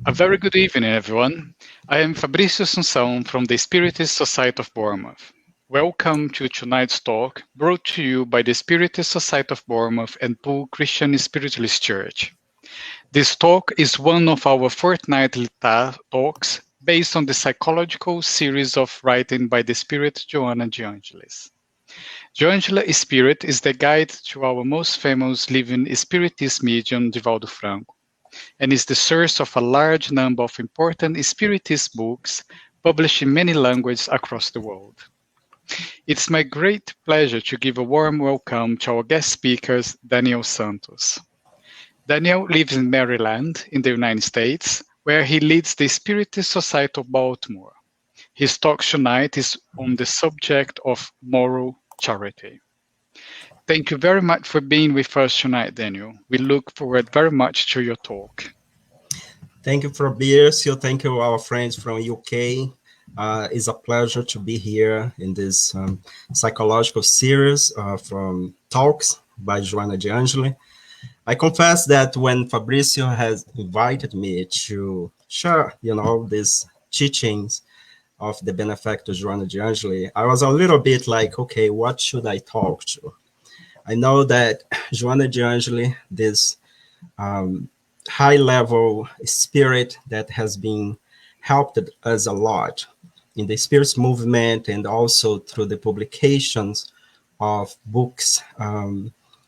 A very good evening, everyone. I am Fabrício Assunção from the Spiritist Society of Bournemouth. Welcome to tonight's talk, brought to you by the Spiritist Society of Bournemouth and Poole Christian Spiritualist Church. This talk is one of our fortnightly talks based on the psychological series of writing by the Spirit Joanna de Angelis. Joangela Spirit is the guide to our most famous living Spiritist medium, Divaldo Franco, and is the source of a large number of important Spiritist books published in many languages across the world. It's my great pleasure to give a warm welcome to our guest speakers, Daniel Santos. Daniel lives in Maryland, in the United States, where he leads the Spiritist Society of Baltimore. His talk tonight is on the subject of moral charity. Thank you very much for being with us tonight, Daniel. We look forward very much to your talk. Thank you, Fabrício. Thank you, our friends from UK. It's a pleasure to be here in this psychological series from talks by Joanna de Angeli. I confess that when Fabrício has invited me to share, these teachings of the benefactor Joanna de Angeli, I was a little bit like, okay, what should I talk to? I know that Joanna de Angeli, this high-level spirit that has been helped us a lot in the spirits movement and also through the publications of books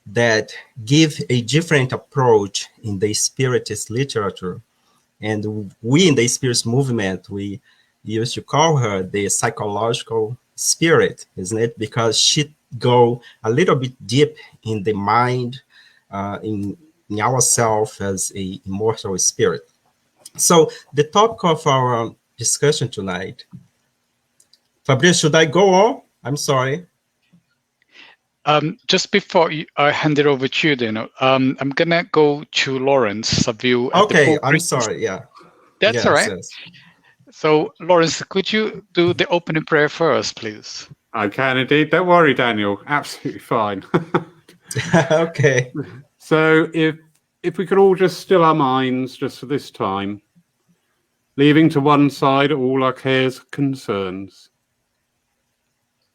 that give a different approach in the spiritist literature. And we in the spirits movement, we used to call her the psychological spirit, isn't it? Because she go a little bit deep in the mind, in ourselves as a immortal spirit. So the topic of our discussion tonight, Fabrice, should I go on? I'm sorry. Just before I hand it over to you, Daniel, I'm gonna go to Lawrence Saville. Okay, I'm sorry. Yeah, that's all right. Yes. So, Lawrence, could you do the opening prayer for us, please? I can indeed. Don't worry, Daniel. Absolutely fine. Okay. So if we could all just still our minds just for this time, leaving to one side all our cares, concerns,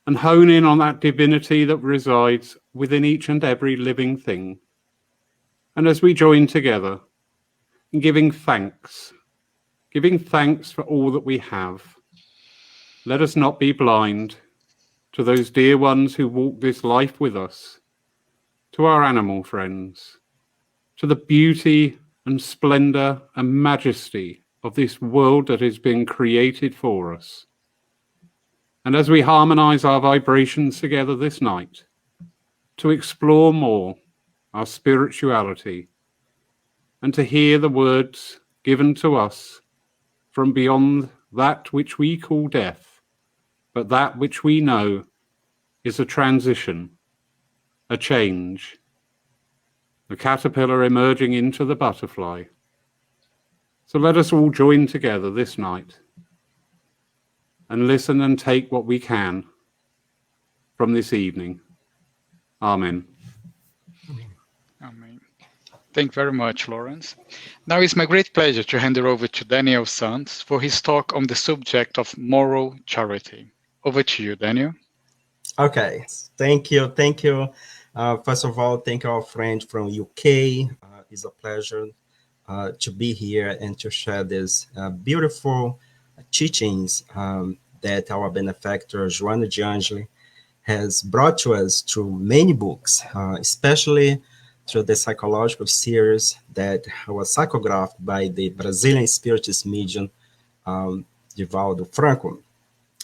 and hone in on that divinity that resides within each and every living thing. And as we join together in giving thanks for all that we have, let us not be blind to those dear ones who walk this life with us, to our animal friends, to the beauty and splendor and majesty of this world that has been created for us. And as we harmonize our vibrations together this night, to explore more our spirituality and to hear the words given to us from beyond that which we call death, but that which we know is a transition, a change, the caterpillar emerging into the butterfly. So let us all join together this night and listen and take what we can from this evening. Amen. Amen. Thank you very much, Lawrence. Now it's my great pleasure to hand it over to Daniel Santos for his talk on the subject of moral charity. Over to you, Daniel. Okay, thank you. First of all, thank you, our friend from UK. It's a pleasure to be here and to share these beautiful teachings that our benefactor, Joanna de Angeli, has brought to us through many books, especially through the psychological series that was psychographed by the Brazilian spiritist medium, Divaldo Franco.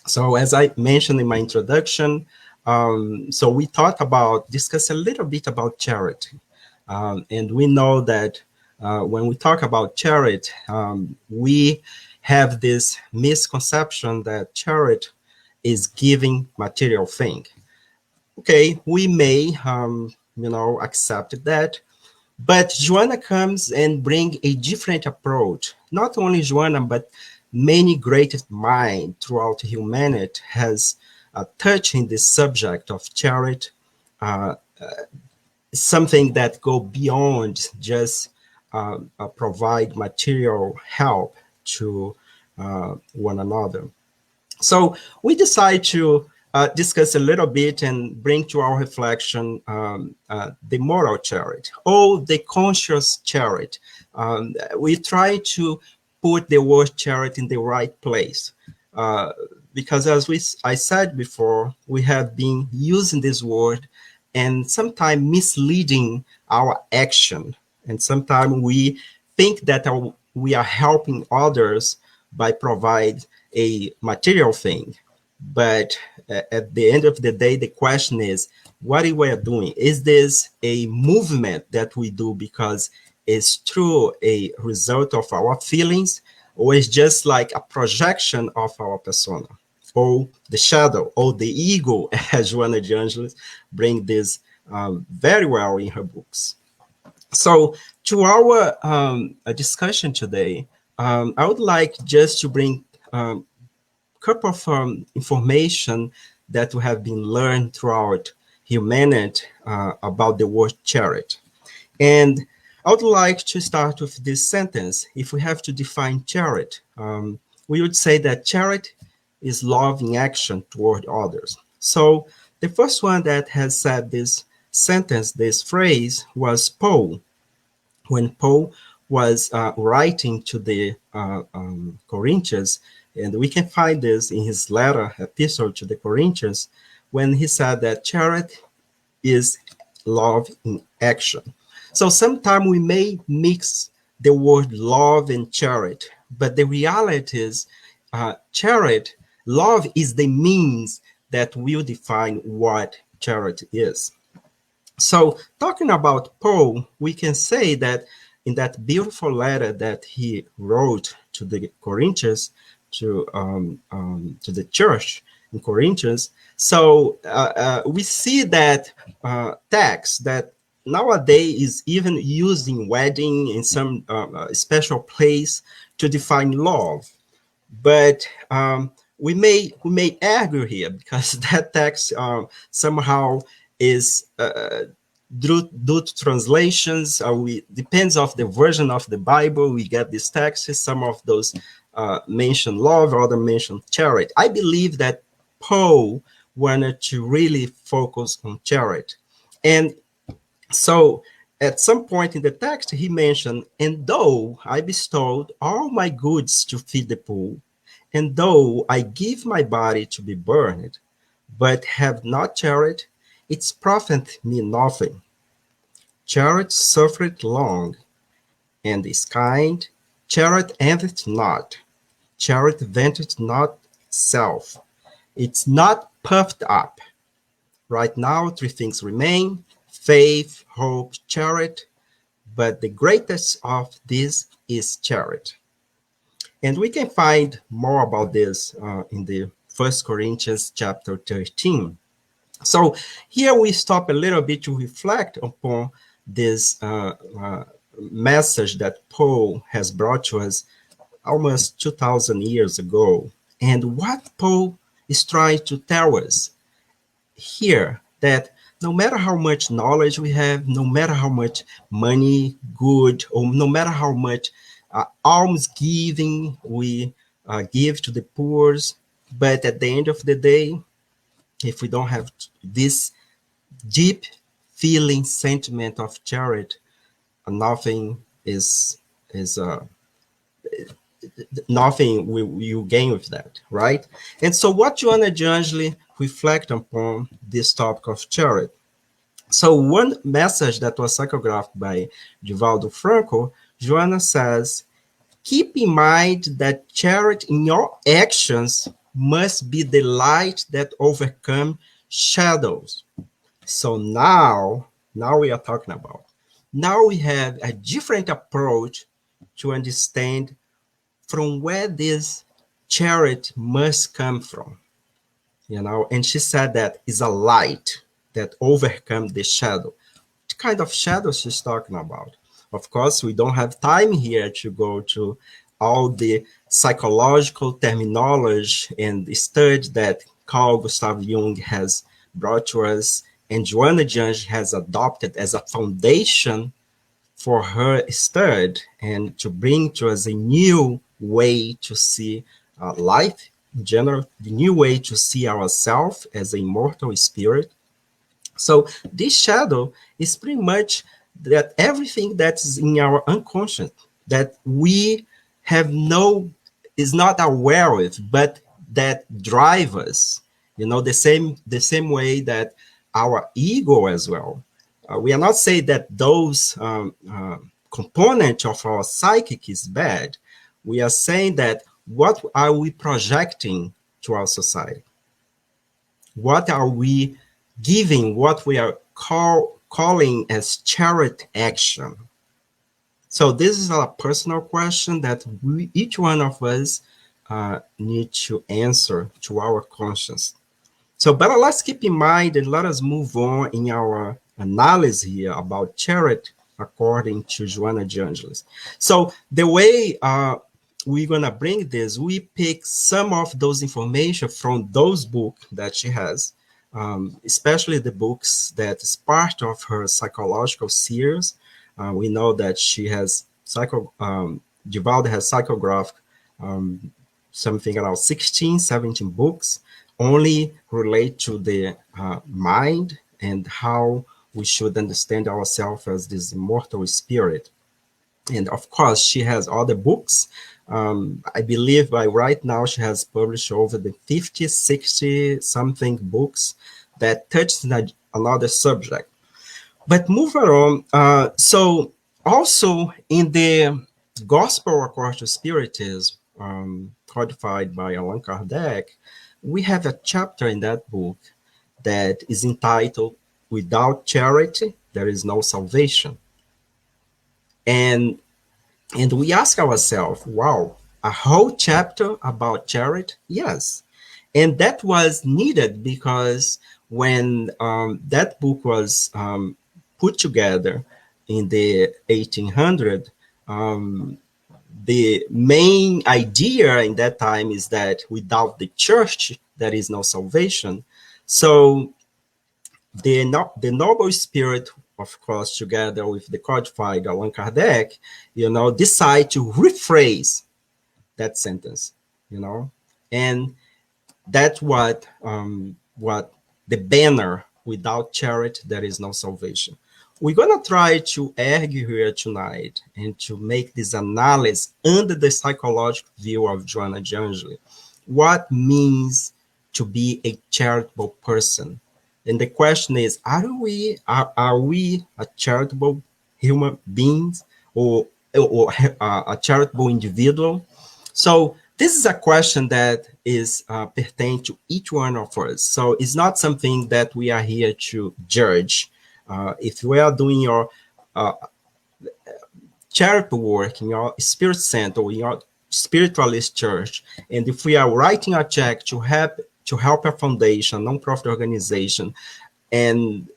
So as I mentioned in my introduction, so we discuss a little bit about charity. And we know that when we talk about charity, we have this misconception that charity is giving material thing. Okay, we may, accept that, but Joanna comes and bring a different approach. Not only Joanna, but many great minds throughout humanity has touching this subject of charity, something that go beyond just provide material help to one another. So we decide to discuss a little bit and bring to our reflection the moral charity or the conscious charity. We try to put the word charity in the right place. Because as I said before, we have been using this word and sometimes misleading our action. And sometimes we think that we are helping others by provide a material thing. But at the end of the day, the question is, what we are doing? Is this a movement that we do because it's true a result of our feelings, or is just like a projection of our persona, or the shadow, or the ego, as Joanna de Angelis bring this very well in her books. So to our discussion today, I would like just to bring couple of information that we have been learned throughout humanity about the word charity. And I would like to start with this sentence. If we have to define charity, we would say that charity is love in action toward others. So the first one that has said this sentence, this phrase, was Paul. When Paul was writing to the Corinthians, and we can find this in his letter, epistle to the Corinthians, when he said that charity is love in action. So sometimes we may mix the word love and charity, but the reality is charity, love is the means that will define what charity is. So talking about Paul, we can say that in that beautiful letter that he wrote to the Corinthians, to the church in Corinthians, so we see that text that nowadays is even used in wedding in some special place to define love. But we may argue here because that text somehow is due to translations. We depends of the version of the Bible. We get these texts. Some of those mention love, other mention charity. I believe that Paul wanted to really focus on charity, and so at some point in the text, he mentioned, "And though I bestowed all my goods to feed the poor, and though I give my body to be burned, but have not charity, it's profit me nothing. Charity suffereth long, and is kind. Charity envieth not. Charity vaunteth not self. It's not puffed up." Right now, three things remain: faith, hope, charity. But the greatest of these is charity. And we can find more about this in the First Corinthians chapter 13. So here we stop a little bit to reflect upon this message that Paul has brought to us almost 2,000 years ago. And what Paul is trying to tell us here, that no matter how much knowledge we have, no matter how much money, good, or no matter how much alms giving we give to the poor, but at the end of the day, if we don't have this deep feeling sentiment of charity, nothing is nothing will you gain with that, right? And so what Joanna Jangeli reflect upon this topic of charity. So one message that was psychographed by Divaldo Franco, Joanna says, keep in mind that charity in your actions must be the light that overcomes shadows. So now we are talking about. Now we have a different approach to understand from where this charity must come from. And she said that is a light that overcomes the shadow. What kind of shadow she's talking about? Of course, we don't have time here to go to all the psychological terminology and the study that Carl Gustav Jung has brought to us and Joanna Jung has adopted as a foundation for her stud and to bring to us a new way to see life in general, the new way to see ourselves as a immortal spirit. So this shadow is pretty much that everything that's in our unconscious that we have no is not aware of, but that drive us. The same way that our ego as well. We are not saying that those components of our psychic is bad. We are saying that what are we projecting to our society? What are we giving what we are calling as charity action? So this is a personal question that each one of us need to answer to our conscience. So, but let's keep in mind and let us move on in our analysis here about charity according to Joana de Angelis. So the way we're going to bring this, we pick some of those information from those books that she has, especially the books that is part of her psychological series. We know that she has Givaldi has psychographed something around 16, 17 books only relate to the mind and how we should understand ourselves as this immortal spirit. And of course, she has other books. I believe by right now she has published over the 50, 60 something books that touch another subject. But moving on, so also in the Gospel according to Spiritism, codified by Allan Kardec, we have a chapter in that book that is entitled Without Charity, There is No Salvation. And we ask ourselves, wow, a whole chapter about charity? Yes. And that was needed because when that book was put together in the 1800s, the main idea in that time is that without the church, there is no salvation. So the noble spirit, of course, together with the codified Allan Kardec, decide to rephrase that sentence, and that's what the banner, without charity, there is no salvation. We're going to try to argue here tonight and to make this analysis under the psychological view of Joana de Angelis. What means to be a charitable person? And the question is, are we a charitable human beings or a charitable individual? So this is a question that is pertain to each one of us. So it's not something that we are here to judge. If we are doing your charitable work in your spirit center or in your spiritualist church, and if we are writing a check to help a foundation, non-profit organization, and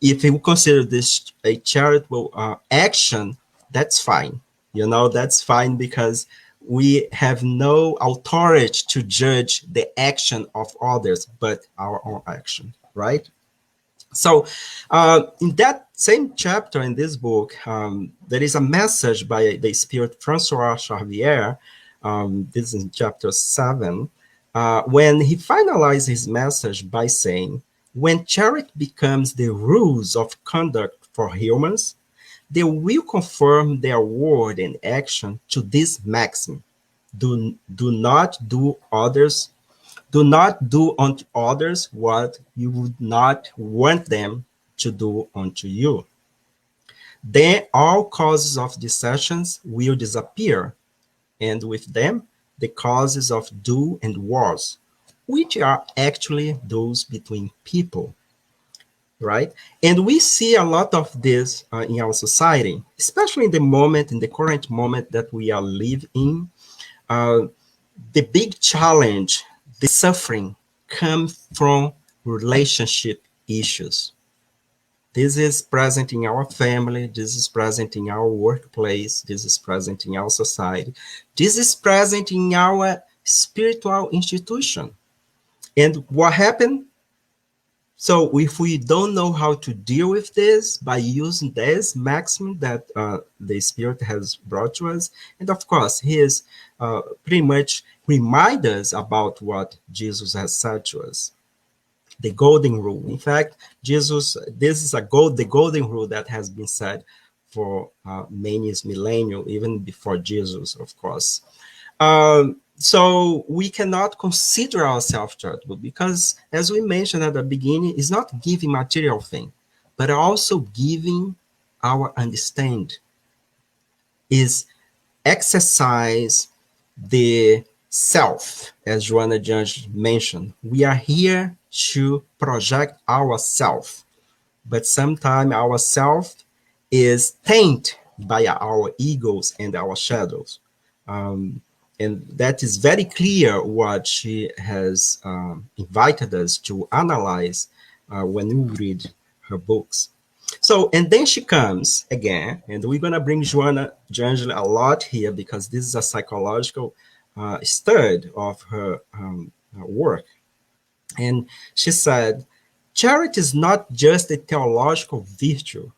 if you consider this a charitable action, that's fine. That's fine because we have no authority to judge the action of others, but our own action, right? So in that same chapter in this book, there is a message by the spirit Francois Xavier. This is in chapter 7, when he finalized his message by saying, when charity becomes the rules of conduct for humans, they will conform their word and action to this maxim. Do not do unto others what you would not want them to do unto you. Then all causes of dissensions will disappear, and with them the causes of do and was, which are actually those between people, right? And we see a lot of this in our society, especially in the current moment that we are living in. The big challenge, the suffering, comes from relationship issues. This is present in our family. This is present in our workplace. This is present in our society. This is present in our spiritual institution. And what happened? So if we don't know how to deal with this by using this maximum that the Spirit has brought to us, and of course, He is pretty much remind us about what Jesus has said to us, the golden rule. In fact, Jesus, this is the golden rule that has been said for many millennials, even before Jesus, of course. So we cannot consider ourselves charitable because, as we mentioned at the beginning, it's not giving material thing, but also giving our understand, is exercise the self, as Joanna Judge mentioned. We are here to project ourself, but sometimes ourself is tainted by our egos and our shadows. Um, and that is very clear what she has invited us to analyze when we read her books. So, and then she comes again, and we're going to bring Joanna Jangela a lot here because this is a psychological study of her work. And she said, charity is not just a theological virtue.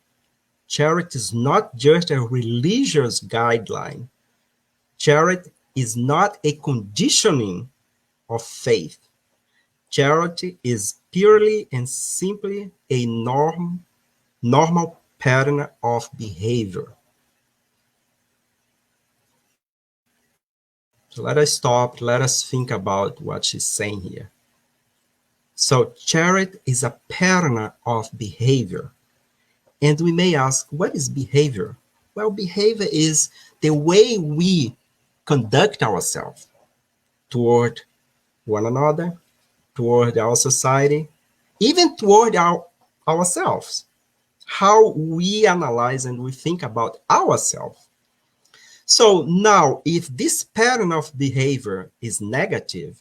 Charity is not just a religious guideline. Charity is not a conditioning of faith. Charity is purely and simply a normal pattern of behavior. So let us stop, let us think about what she's saying here. So charity is a pattern of behavior. And we may ask, what is behavior? Well, behavior is the way we conduct ourselves toward one another, toward our society, even toward ourselves, how we analyze and we think about ourselves. So now, if this pattern of behavior is negative,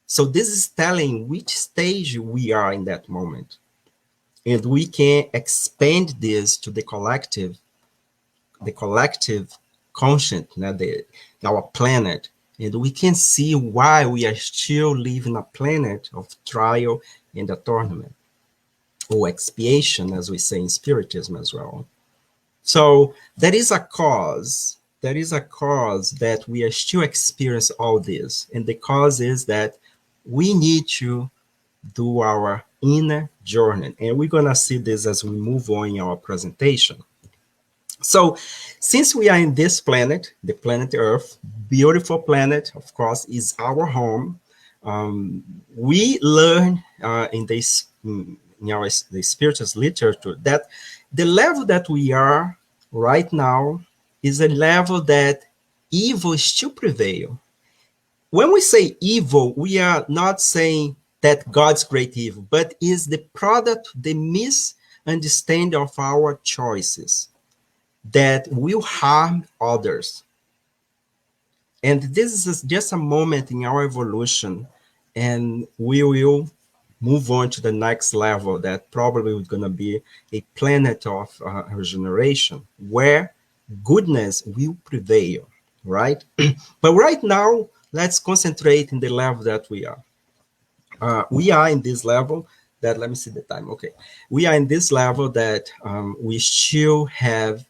so this is telling which stage we are in that moment. And we can expand this to the collective conscience, our planet. And we can see why we are still living a planet of trial and atonement, or expiation, as we say in Spiritism as well. So there is a cause. There is a cause that we are still experiencing all this. And the cause is that we need to do our inner journey. And we're going to see this as we move on in our presentation. So since we are in this planet, the planet Earth, beautiful planet, of course, is our home. We learn in the spiritual literature that the level that we are right now is a level that evil still prevail. When we say evil, we are not saying that God's great evil, but is the product, the misunderstanding of our choices that will harm others. And this is just a moment in our evolution, and we will move on to the next level that probably is going to be a planet of regeneration where goodness will prevail, right? But right now, let's concentrate in the level that we are. We are in this level that, let me see the time. Okay. We are in this level that we still have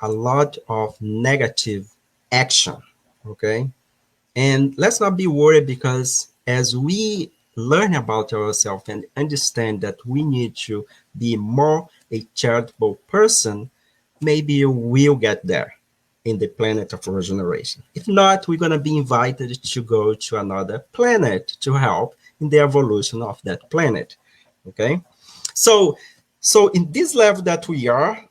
a lot of negative action. Okay. And let's not be worried because as we learn about ourselves and understand that we need to be more a charitable person, maybe we'll get there in the planet of regeneration. If not, we're going to be invited to go to another planet to help in the evolution of that planet. Okay, so in this level that we are,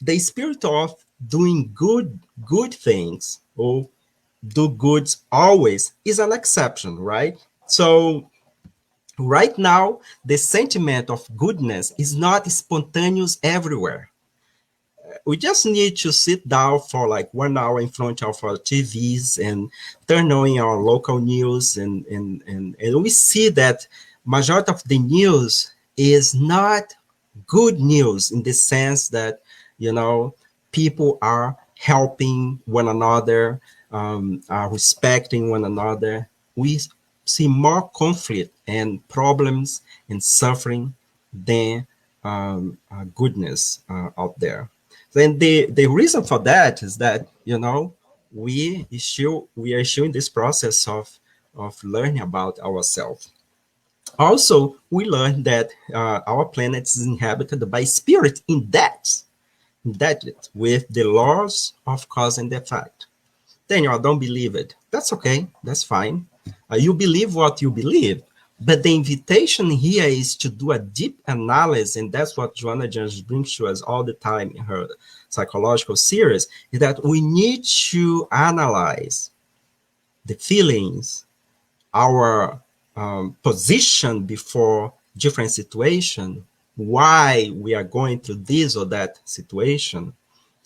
the spirit of doing good things or do goods always is an exception, right? So right now, the sentiment of goodness is not spontaneous everywhere. We just need to sit down for like 1 hour in front of our TVs and turn on our local news, and we see that majority of the news is not good news in the sense that, people are helping one another, are respecting one another. We see more conflict and problems and suffering. than goodness out there. Then the reason for that is that, you know, we are still in this process of learning about ourselves. Also, we learned that our planet is inhabited by spirit indebted with the laws of cause and effect. Daniel, I don't believe it. That's okay. That's fine. You believe what you believe. But the invitation here is to do a deep analysis, and that's what Joanna just brings to us all the time in her psychological series, is that we need to analyze the feelings, our position before different situation, why we are going through this or that situation,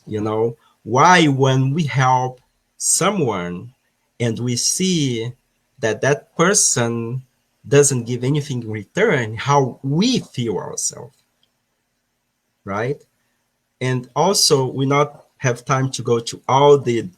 you know, why when we help someone and we see that that person doesn't give anything in return, how we feel ourselves, right? And also we not have time to go to all the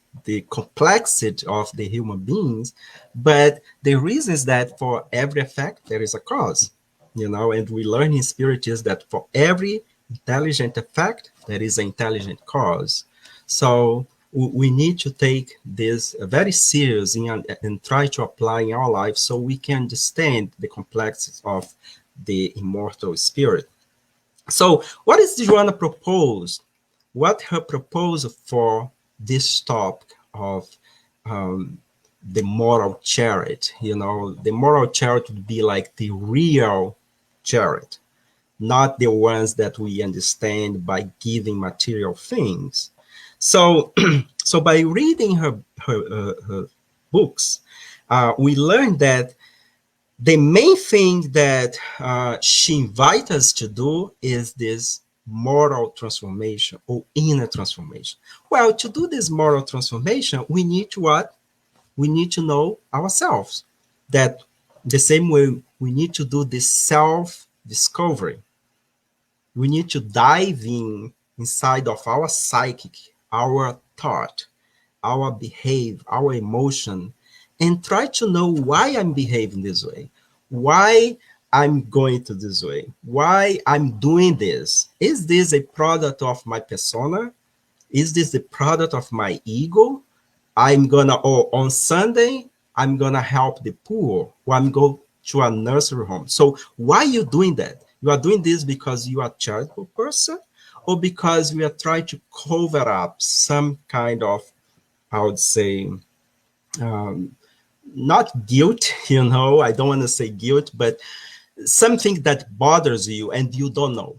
complexity of the human beings, but the reason is that for every effect there is a cause, you know, and we learn in spirit is that for every intelligent effect there is an intelligent cause. So we need to take this very serious and try to apply in our life so we can understand the complexities of the immortal spirit. So, what is Joanna proposed? What her proposal for this topic of um, the moral charity? You know, the moral charity would be like the real charity, not the ones that we understand by giving material things. So, so by reading her books, we learned that the main thing that she invites us to do is this moral transformation or inner transformation. Well, to do this moral transformation, we need to what? We need to know ourselves. That the same way we need to do this self discovery. We need to dive in inside of our psychic, our thought, our behavior, our emotion, and try to know why I'm behaving this way, why I'm going to this way, why I'm doing this. Is this a product of my persona? Is this the product of my ego? I'm gonna, or on Sunday, I'm gonna help the poor, or I'm go to a nursery home. So why are you doing that? You are doing this because you are a charitable person, or because we are trying to cover up some kind of, I would say, um, not guilt, you know, I don't want to say guilt, but something that bothers you and you don't know.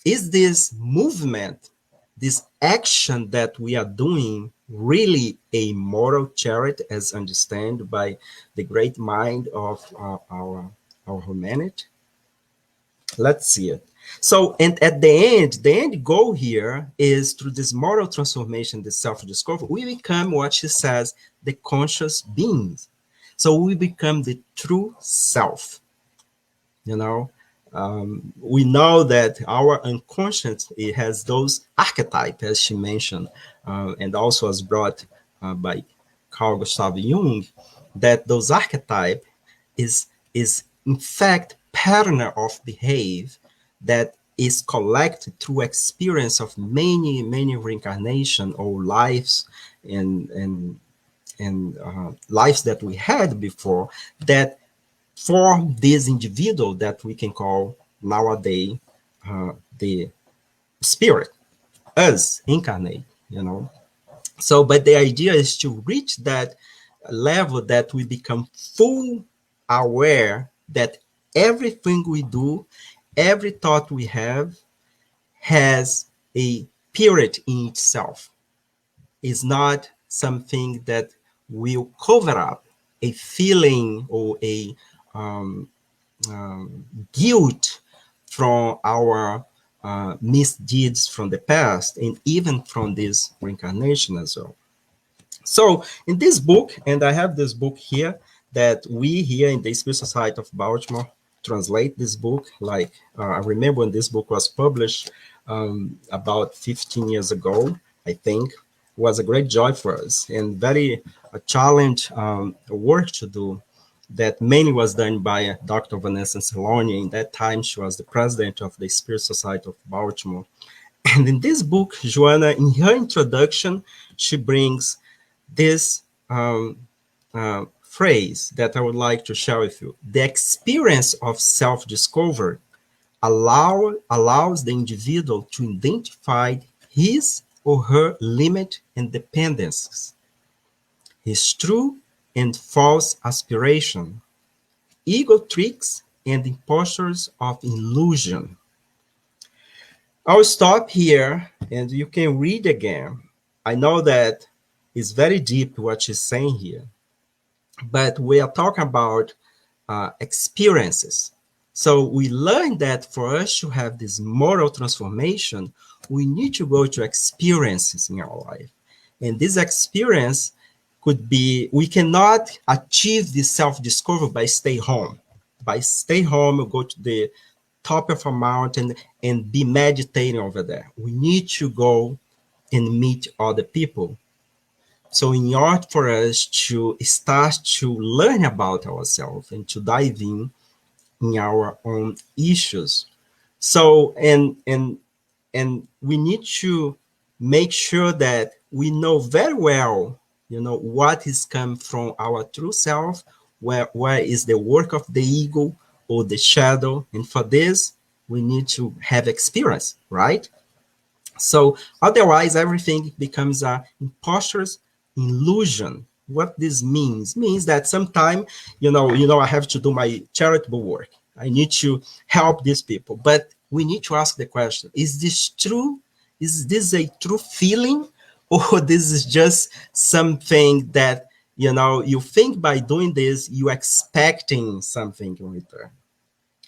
Is this movement, this action that we are doing, really a moral charity as understood by the great mind of our humanity? Let's see it. So, and at the end goal here is through this moral transformation, this self-discovery, we become what she says, the conscious beings. So we become the true self. You know, we know that our unconscious, it has those archetypes, as she mentioned, and also as brought by Carl Gustav Jung, that those archetypes is in fact pattern of behavior that is collected through experience of many reincarnation or lives and lives that we had before that form this individual that we can call nowadays the spirit, us incarnate, you know. So, but the idea is to reach that level that we become full aware that everything we do, every thought we have has a period in itself. It's not something that will cover up a feeling or a um, guilt from our misdeeds from the past and even from this reincarnation as well. So in this book, and I have this book here that we here in the Spirit Society of Baltimore translate this book. Like I remember when this book was published about 15 years ago, I think, was a great joy for us and very a challenge work to do. that mainly was done by Dr. Vanessa Saloni. In that time, she was the president of the Spirit Society of Baltimore. And in this book, Joanna, in her introduction, she brings this phrase that I would like to share with you. The experience of self-discovery allows the individual to identify his or her limit and dependencies, his true and false aspiration, ego tricks, and impostures of illusion. I'll stop here and you can read again. I know that it's very deep what she's saying here, but we are talking about experiences. So we learned that for us to have this moral transformation, we need to go to experiences in our life. And this experience could be, we cannot achieve this self-discovery by stay home. By stay home, we go to the top of a mountain and be meditating over there. We need to go and meet other people. So in order for us to start to learn about ourselves and to dive in our own issues. So and we need to make sure that we know very well, what is come from our true self, where is the work of the ego or the shadow. And for this, we need to have experience, right? So otherwise, everything becomes a imposter's illusion. What this means that sometime, I have to do my charitable work. I need to help these people, but we need to ask the question: is this true? Is this a true feeling, or this is just something that you think by doing this you expecting something in return?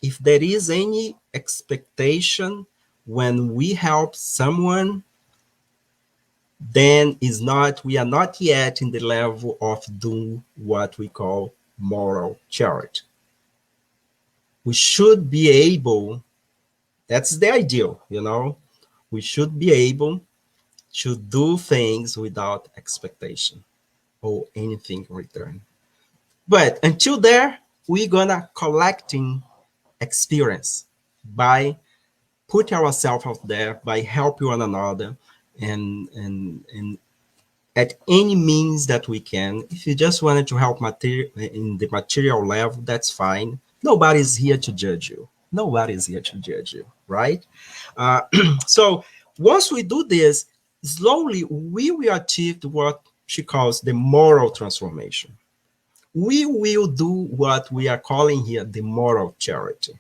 If there is any expectation when we help someone, then we are not yet in the level of doing what we call moral charity. We should be able, that's the ideal, we should be able to do things without expectation or anything in return. But until there, we're gonna collecting experience by put ourselves out there, by helping one another, and at any means that we can. If you just wanted to help in the material level, that's fine. Nobody's here to judge you. Nobody's here to judge you, right? Uh, so once we do this, slowly we will achieve what she calls the moral transformation. We will do what we are calling here the moral charity.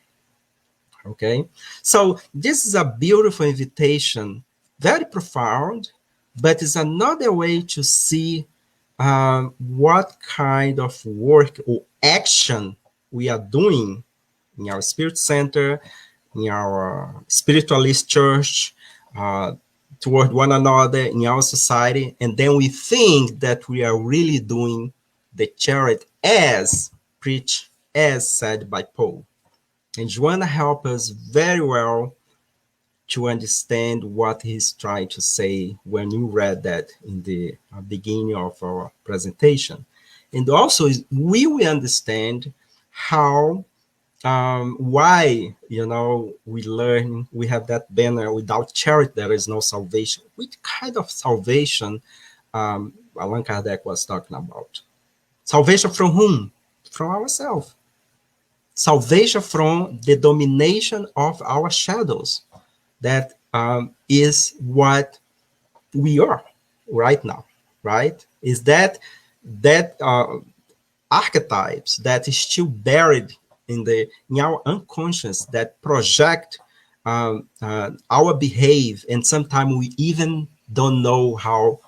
Okay, so this is a beautiful invitation, very profound, but it's another way to see what kind of work or action we are doing in our spirit center, in our spiritualist church, toward one another, in our society, and then we think that we are really doing the charity as preached, as said by Paul. And Joanna helped us very well to understand what he's trying to say when you read that in the beginning of our presentation. And also, we will understand how, why, we learn, we have that banner, without charity, there is no salvation. Which kind of salvation Allan Kardec was talking about? Salvation from whom? From ourselves. Salvation from the domination of our shadows. That is what we are right now, right? Is that archetypes that is still buried in our unconscious, that project our behave, and sometimes we even don't know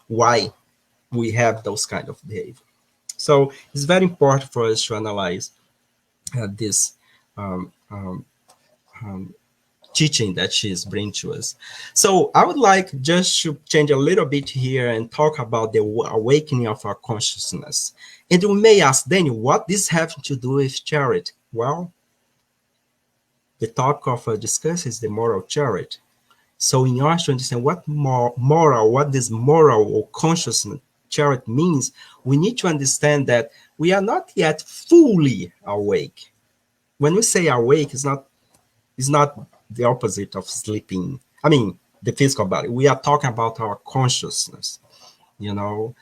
why we have those kind of behavior. So it's very important for us to analyze this teaching that she is bringing to us. So I would like just to change a little bit here and talk about the awakening of our consciousness. And we may ask, Daniel, what this has to do with charity? Well, the topic of discuss is the moral charity. So in order to understand what this moral or consciousness charity means, we need to understand that we are not yet fully awake. When we say awake, it's not the opposite of sleeping. I mean, the physical body. We are talking about our consciousness. You know,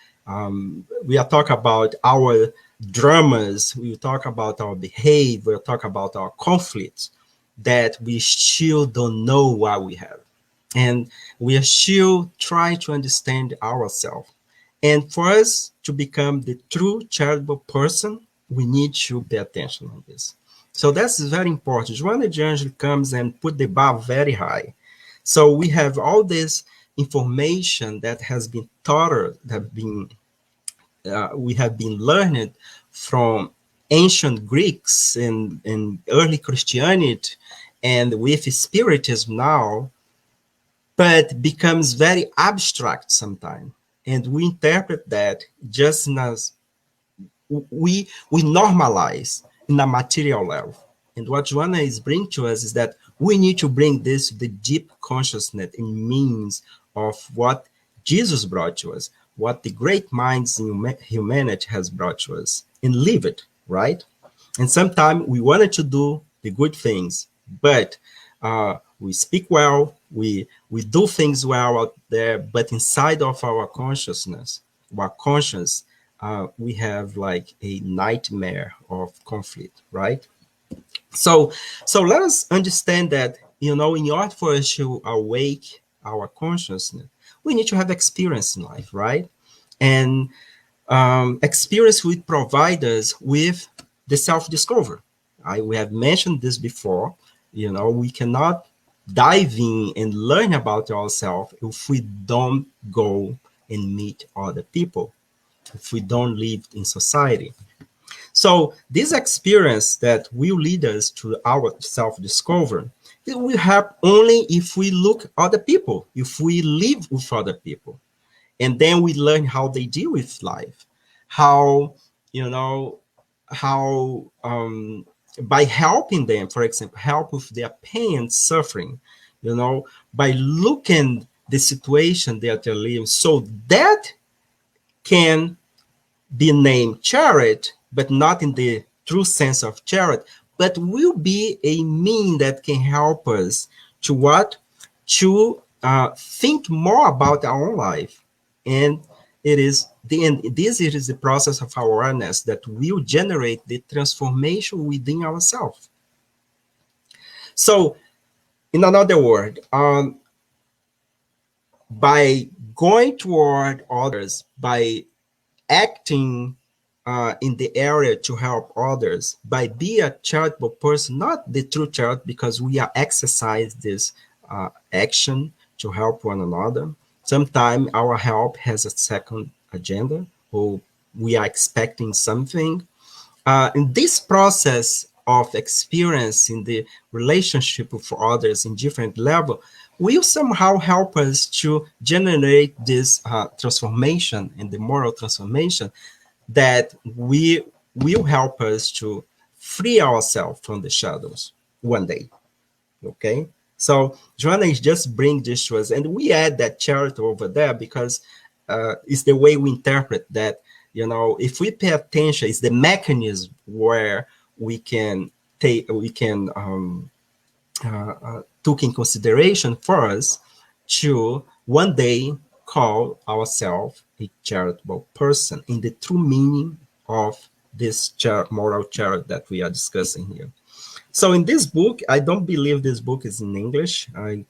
we are talking about our dramas. We talk about our behavior. We talk about our conflicts that we still don't know why we have, and we are still trying to understand ourselves. And for us to become the true charitable person, we need to pay attention on this. So that's very important. Joana de Angel comes and put the bar very high. So we have all this information that has been taught, we have been learned from ancient Greeks and early Christianity, and with Spiritism now, but becomes very abstract sometimes. And we interpret that just as we normalize in a material level. And what Joanna is bringing to us is that we need to bring this to the deep consciousness in means of what Jesus brought to us, what the great minds in humanity has brought to us, and live it, right? And sometimes we wanted to do the good things, but we speak well, we do things well out there, but inside of our consciousness, our conscience, we have like a nightmare of conflict, right? So, so let us understand that, in order for us to awake our consciousness, we need to have experience in life, right? And experience will provide us with the self-discovery. We have mentioned this before. We cannot dive in and learn about ourselves if we don't go and meet other people, if we don't live in society. So this experience that will lead us to our self-discovery, it will happen only if we look other people, if we live with other people. And then we learn how they deal with life, how, how by helping them, for example, help with their pain and suffering, by looking the situation that they're living, so that can be named charity, but not in the true sense of charity, but will be a mean that can help us to what? To think more about our own life. And it is the end. This is the process of awareness that will generate the transformation within ourselves. So, in another word, by going toward others, by acting in the area to help others, by being a charitable person, not the true charity, because we are exercise this action to help one another. Sometimes our help has a second agenda, or we are expecting something. In this process of experiencing the relationship with others in different level will somehow help us to generate this transformation and the moral transformation that we will help us to free ourselves from the shadows one day. Okay, so Joanna is just bring this to us, and we add that charity over there because it's the way we interpret that. If we pay attention, it's the mechanism where we can took in consideration for us to one day call ourselves a charitable person in the true meaning of this moral charity that we are discussing here. So in this book, I don't believe this book is in English. I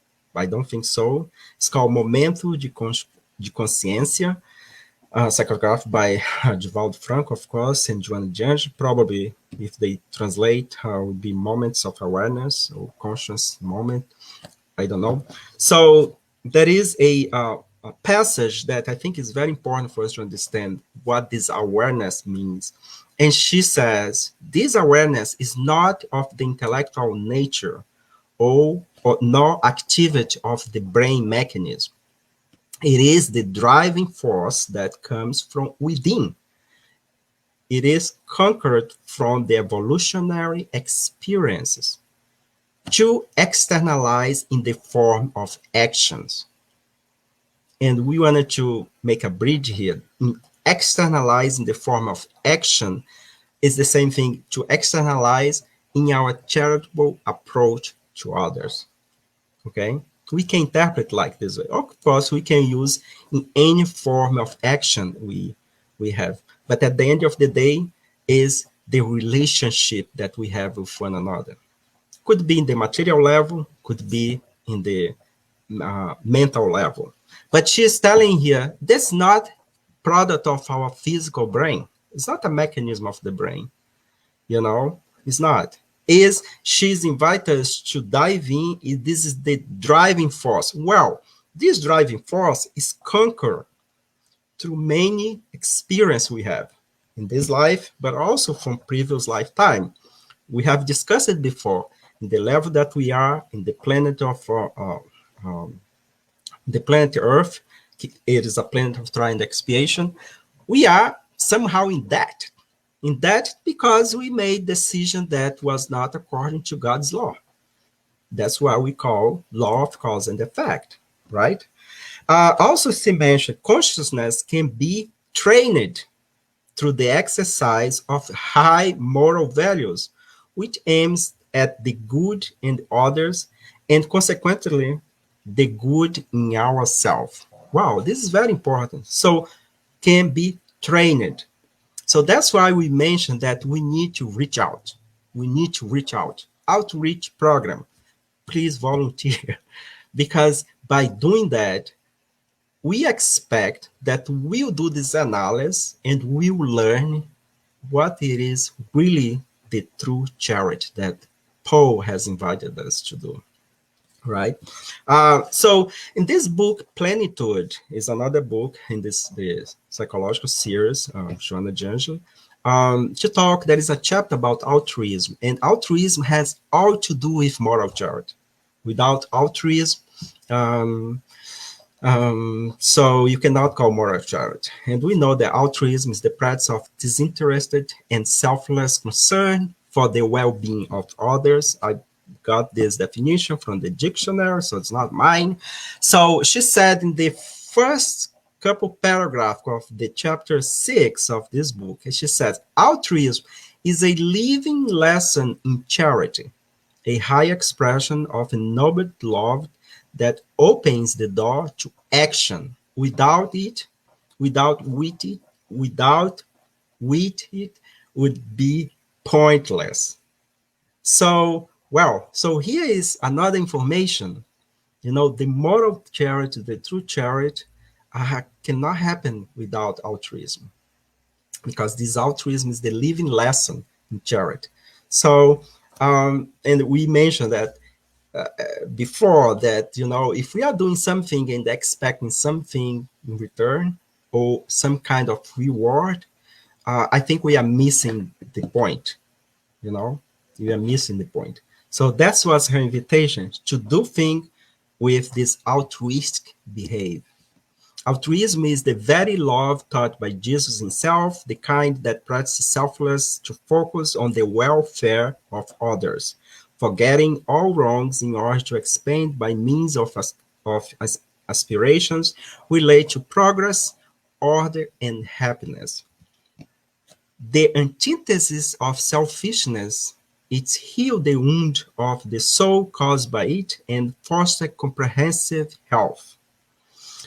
don't think so. It's called Momento de Consciência, psychographed by Divaldo Franco, of course, and Joana de Anjos. Probably, if they translate, would be moments of awareness or conscious moment. I don't know. So there is a passage that I think is very important for us to understand what this awareness means. And she says, this awareness is not of the intellectual nature or nor activity of the brain mechanism. It is the driving force that comes from within. It is conquered from the evolutionary experiences to externalize in the form of actions. And we wanted to make a bridge here. In externalize in the form of action is the same thing to externalize in our charitable approach to others. Okay? We can interpret like this way. Of course, we can use in any form of action we have. But at the end of the day, is the relationship that we have with one another. Could be in the material level, could be in the mental level. But she's telling here, that's not product of our physical brain. It's not a mechanism of the brain, you know, it's not. Is she's invited us to dive in, this is the driving force. Well, this driving force is conquered through many experience we have in this life, but also from previous lifetime. We have discussed it before. In the level that we are in the planet of the planet Earth, it is a planet of trial and expiation. We are somehow in debt. In debt because we made decision that was not according to God's law. That's what we call law of cause and effect, right? Also, she mentioned consciousness can be trained through the exercise of high moral values, which aims at the good in others and consequently the good in ourselves. Wow, this is very important. So, can be trained. So that's why we mentioned that we need to reach out. We need to reach out. Outreach program. Please volunteer. Because by doing that, we expect that we'll do this analysis and we'll learn what it is really the true charity that Paul has invited us to do. Right. So in this book, Plenitude is another book in the psychological series, Joanna D'Angelo. To talk, there is a chapter about altruism, and altruism has all to do with moral charity. Without altruism, so you cannot call moral charity. And we know that altruism is the practice of disinterested and selfless concern for the well-being of others. I got this definition from the dictionary, so it's not mine. So she said in the first couple paragraphs of the chapter 6 of this book, she says, altruism is a living lesson in charity, a high expression of a noble love that opens the door to action. Without it, without it would be pointless. So, well, so here is another information. You know, the moral charity, the true charity, cannot happen without altruism, because this altruism is the living lesson in charity. So, and we mentioned that before that, you know, if we are doing something and expecting something in return or some kind of reward, I think we are missing the point, you know, we are missing the point. So that was her invitation to do things with this altruistic behavior. Altruism is the very love taught by Jesus himself, the kind that practices selfless to focus on the welfare of others, forgetting all wrongs in order to expand by means of aspirations relate to progress, order, and happiness. The antithesis of selfishness is heal the wound of the soul caused by it and foster comprehensive health.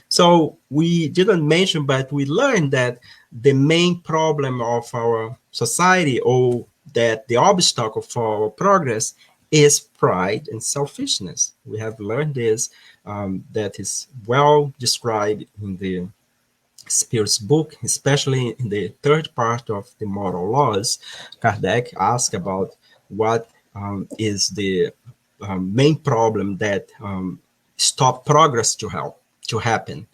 So we didn't mention, but we learned that the main problem of our society, or that the obstacle for our progress, is pride and selfishness. We have learned this, that is well described in the Spear's book, especially in the third part of the moral laws. Kardec asked about what is the main problem that stop progress to happen,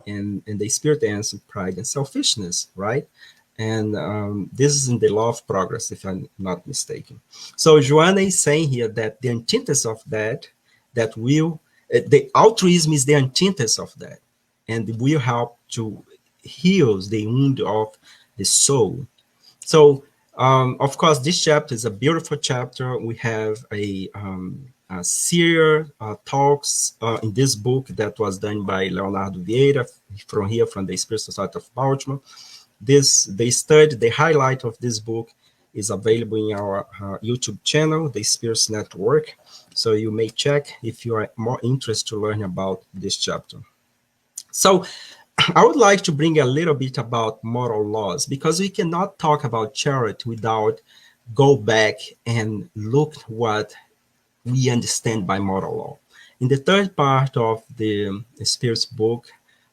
and the Spirit answered pride and selfishness, right? And this is in the law of progress, if I'm not mistaken. So Joanna is saying here that the antithesis of that will, the altruism is the antithesis of that, and will help to heal the wound of the soul. So, of course, this chapter is a beautiful chapter. We have a series talks in this book that was done by Leonardo Vieira from here, from the Spirit Society of Baltimore. the highlight of this book is available in our YouTube channel, the Spirits Network. So you may check if you are more interested to learn about this chapter. So I would like to bring a little bit about moral laws, because we cannot talk about charity without go back and look what we understand by moral law. In the third part of the Spirit's book,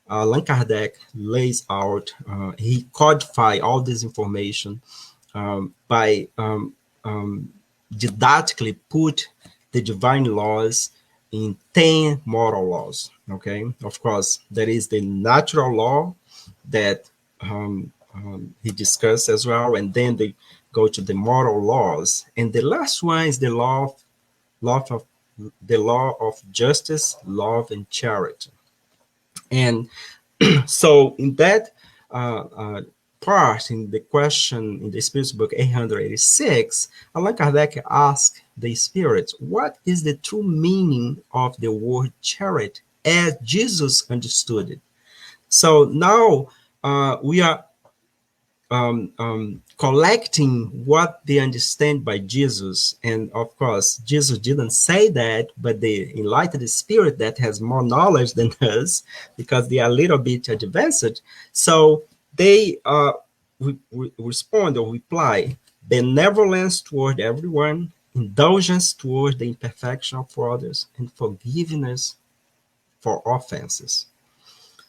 Allan Kardec lays out, he codified all this information by didactically put the divine laws in 10 moral laws. Okay, of course, there is the natural law that he discussed as well, and then they go to the moral laws, and the last one is the law of the law of justice, love, and charity. And so in that part, in the question in the Spirit's book 886, Allan Kardec asked the Spirit, what is the true meaning of the word charity as Jesus understood it? So now we are collecting what they understand by Jesus. And of course, Jesus didn't say that, but the enlightened spirit that has more knowledge than us, because they are a little bit advanced. So they respond or reply, benevolence toward everyone, indulgence toward the imperfection of others, and forgiveness for offenses.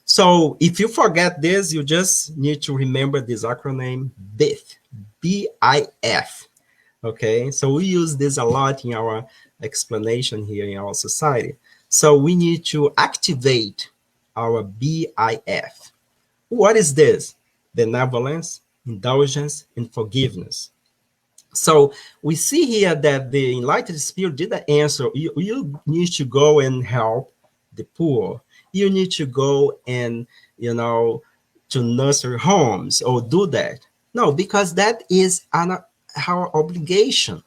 So if you forget this, you just need to remember this acronym BIF, B-I-F. Okay, so we use this a lot in our explanation here in our society. So we need to activate our BIF. What is this? Benevolence, indulgence, and forgiveness. So we see here that the enlightened spirit did the answer. You need to go and help the poor. You need to go and, to nursery homes or do that. No, because that is our obligation.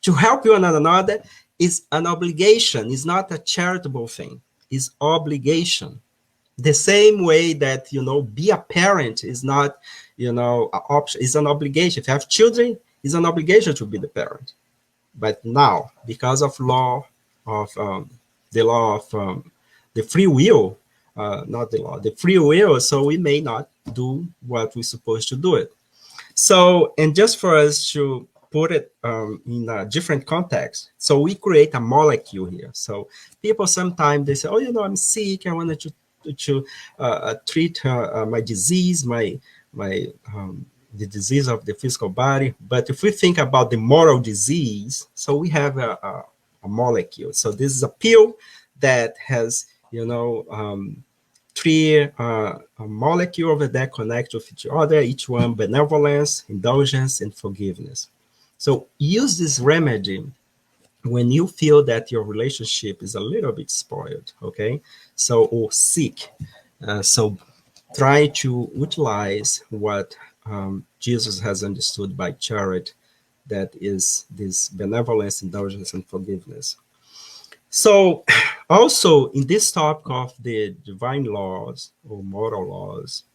To help one another is an obligation. It's not a charitable thing. It's obligation. The same way that, be a parent is not, an option. It's an obligation. If you have children, it's an obligation to be the parent. But now, because of the law of the free will, not the law, the free will, so we may not do what we're supposed to do it. So, and just for us to put it in a different context, so we create a molecule here. So people sometimes they say, oh, I'm sick, I wanted to treat my disease, the disease of the physical body. But if we think about the moral disease, so we have a molecule. So this is a pill that has, three a molecule over there connect with each other, each one benevolence, indulgence, and forgiveness. So use this remedy when you feel that your relationship is a little bit spoiled, okay? So, or sick. So try to utilize what Jesus has understood by charity, that is this benevolence, indulgence, and forgiveness. So also in this topic of the divine laws or moral laws,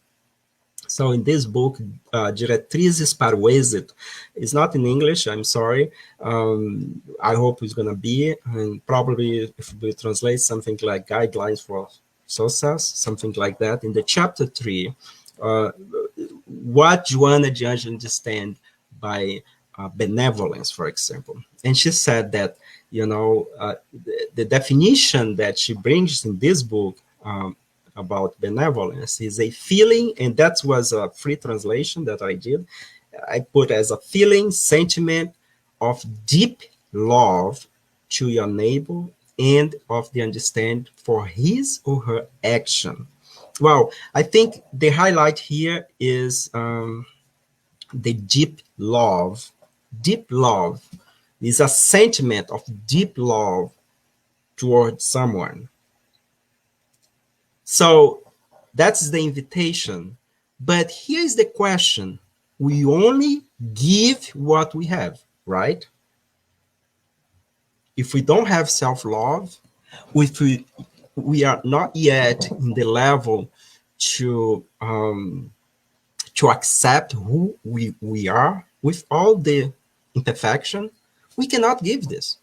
so in this book, Diretrizes para o Êxito, it's not in English, I'm sorry. I hope it's going to be, and probably if we translate something like Guidelines for Success, something like that. In the chapter 3, what Joanna de Angelis understand by benevolence, for example. And she said that, the definition that she brings in this book about benevolence is a feeling, and that was a free translation that I did. I put as a feeling, sentiment of deep love to your neighbor and of the understand for his or her action. Well, I think the highlight here is the deep love. Deep love is a sentiment of deep love towards someone. So that's the invitation. But here's the question. We only give what we have, right? If we don't have self-love, if we are not yet in the level to to accept who we are with all the imperfection, we cannot give this.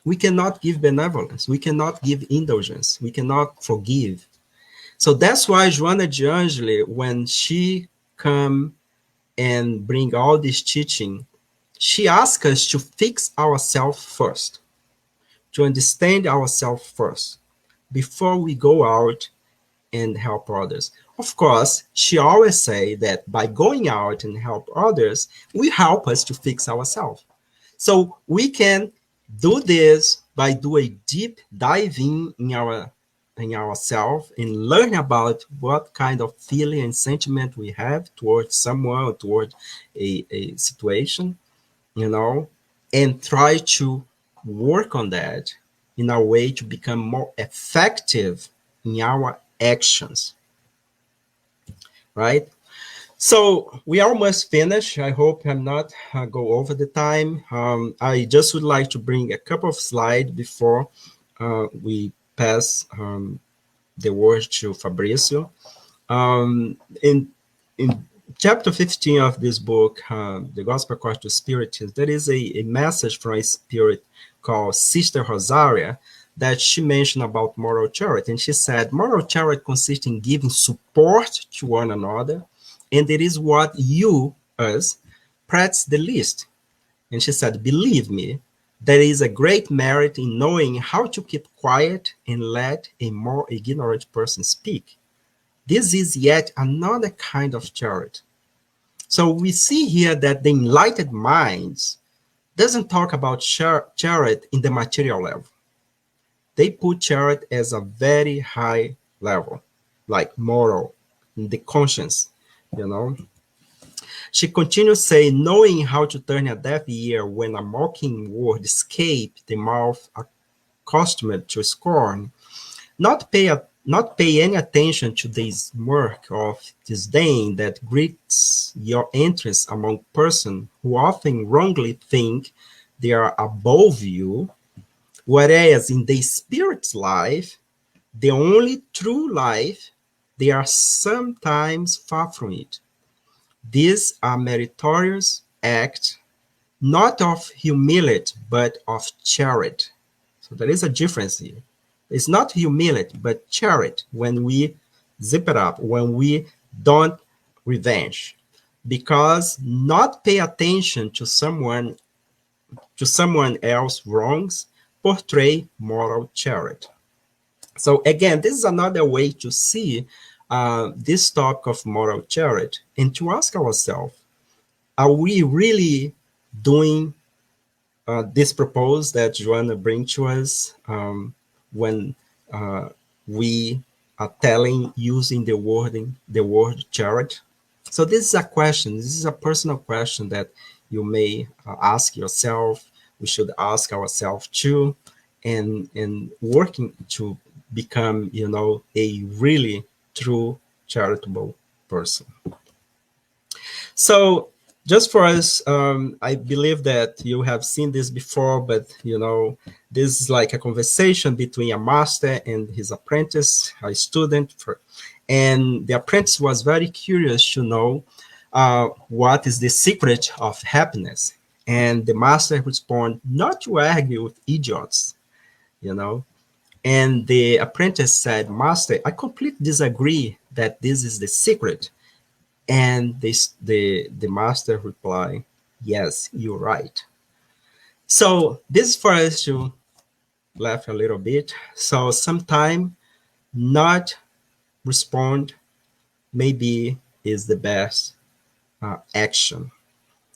We cannot give benevolence. We cannot give indulgence. We cannot forgive. So that's why Joana de Angeli, when she come and bring all this teaching, she asks us to fix ourselves first, to understand ourselves first, before we go out and help others. Of course, she always say that by going out and help others, we help us to fix ourselves. So we can do this by do a deep diving in ourselves and learn about what kind of feeling and sentiment we have towards someone or towards a situation, you know, and try to work on that in a way to become more effective in our actions, right? So we almost finished. I hope I'm not go over the time. I just would like to bring a couple of slides before we pass the word to Fabrizio. In chapter 15 of this book, The Gospel According to Spiritism, there is a message from a spirit called Sister Rosaria that she mentioned about moral charity. And she said, moral charity consists in giving support to one another, and it is what you, us, practice the least. And she said, believe me, there is a great merit in knowing how to keep quiet and let a more ignorant person speak. This is yet another kind of charity. So we see here that the enlightened minds doesn't talk about charity in the material level. They put charity as a very high level, like moral, in the conscience, you know. She continues saying, knowing how to turn a deaf ear when a mocking word escapes the mouth accustomed to scorn, not pay any attention to the smirk of disdain that greets your entrance among persons who often wrongly think they are above you, whereas in the spirit's life, the only true life, they are sometimes far from it. These are meritorious acts, not of humility, but of charity. So there is a difference here. It's not humility, but charity when we zip it up, when we don't revenge. Because not pay attention to someone else wrongs portray moral charity. So again, this is another way to see this topic of moral charity and to ask ourselves, are we really doing this proposal that Joanna brings to us when we are telling, using the word charity? So this is a question. This is a personal question that you may ask yourself. We should ask ourselves too, and working to become, you know, a really true charitable person. So just for us, I believe that you have seen this before, but you know, this is like a conversation between a master and his apprentice, a student, and the apprentice was very curious to know what is the secret of happiness. And the master responded, not to argue with idiots, you know. And the apprentice said, Master, I completely disagree that this is the secret. And the master replied, yes, you're right. So this is for us to laugh a little bit. So sometime not respond maybe is the best action.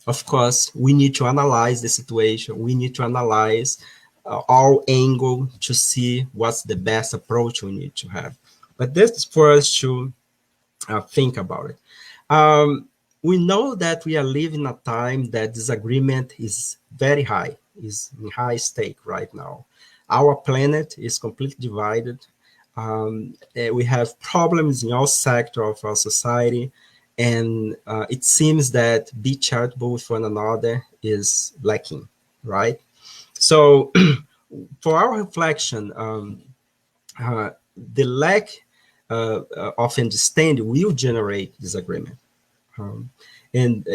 Of course, we need to analyze the situation. We need to analyze all angle to see what's the best approach we need to have. But this is for us to think about it. We know that we are living in a time that disagreement is very high, is in high stake right now. Our planet is completely divided. We have problems in all sectors of our society, and it seems that be charitable with one another is lacking, right? So, for our reflection, the lack of understanding will generate disagreement. Um, and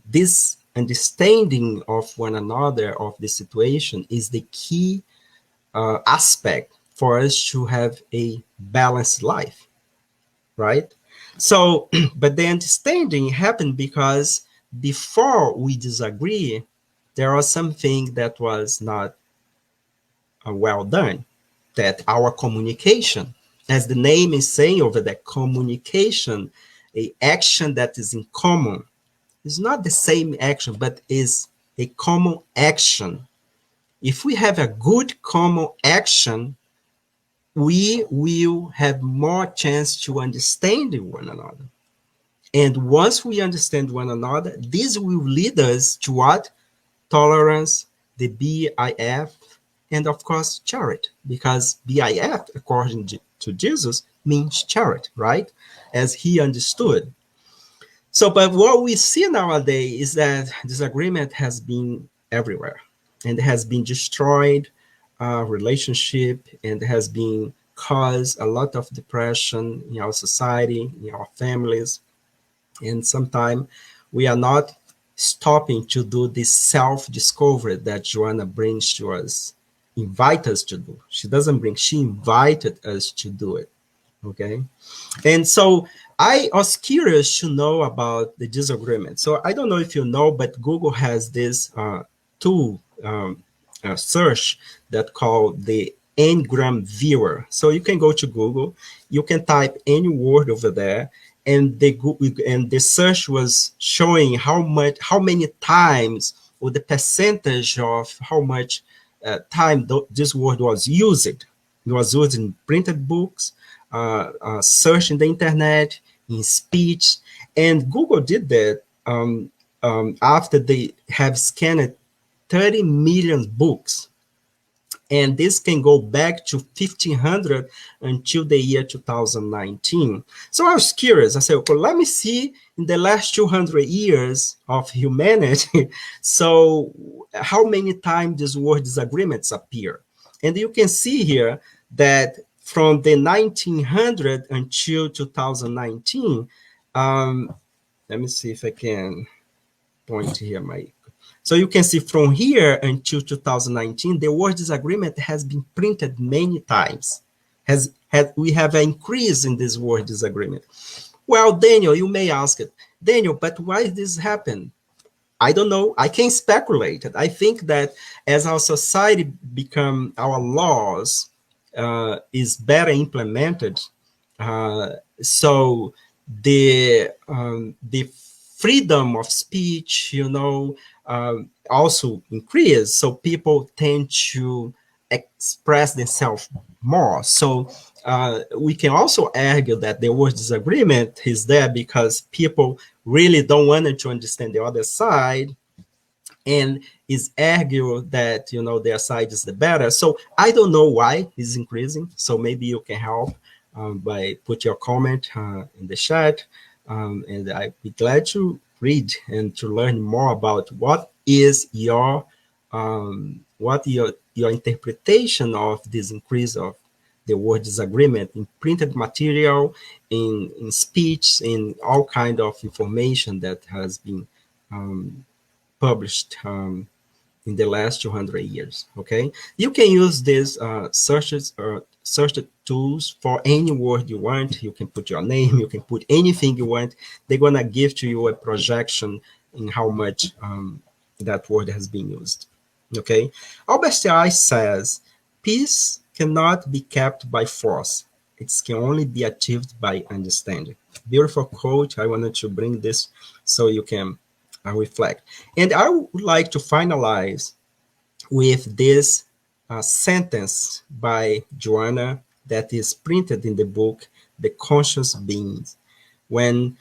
this understanding of one another of the situation is the key aspect for us to have a balanced life, right? So, but the understanding happened because before we disagree, there was something that was not well done, that our communication, as the name is saying over there, communication, a action that is in common, is not the same action, but is a common action. If we have a good common action, we will have more chance to understand one another. And once we understand one another, this will lead us to what? Tolerance, the BIF, and of course, charity, because BIF, according to Jesus, means charity, right? As he understood. So, but what we see nowadays is that disagreement has been everywhere and has been destroyed relationship and has been caused a lot of depression in our society, in our families. And sometimes we are not stopping to do this self-discovery that Joanna brings to us, invite us to do. She doesn't bring, she invited us to do it. Okay. And so I was curious to know about the disagreement. So I don't know if you know, but Google has this tool search that called the Ngram Viewer. So you can go to Google, you can type any word over there, and the search was showing how many times, or the percentage of how much time this word was used. It was used in printed books, search in the internet, in speech, and Google did that after they have scanned 30 million books, and this can go back to 1500 until the year 2019. So I was curious. I said, okay, let me see in the last 200 years of humanity, so how many times this word disagreements appear. And you can see here that from the 1900 until 2019, let me see if I can point here my. So you can see from here until 2019, the word disagreement has been printed many times. We have an increase in this word disagreement. Well, Daniel, you may ask it, Daniel, but why did this happen? I don't know. I can speculate. I think that as our society become, our laws is better implemented, so the freedom of speech, also increase. So people tend to express themselves more. So we can also argue that the word disagreement is there because people really don't want to understand the other side and is argue that their side is the better. So I don't know why it's increasing. So maybe you can help by put your comment in the chat, and I'd be glad to read and to learn more about what is your interpretation of this increase of the word disagreement in printed material, in speech, in all kind of information that has been published in the last 200 years. Okay, you can use these searches or search tools for any word you want. You can put your name, you can put anything you want. They're gonna give to you a projection in how much that word has been used. Okay, Albert Einstein says peace cannot be kept by force. It can only be achieved by understanding. Beautiful quote. I wanted to bring this so you can reflect. And I would like to finalize with this sentence by Joanna that is printed in the book, The Conscious Beings, when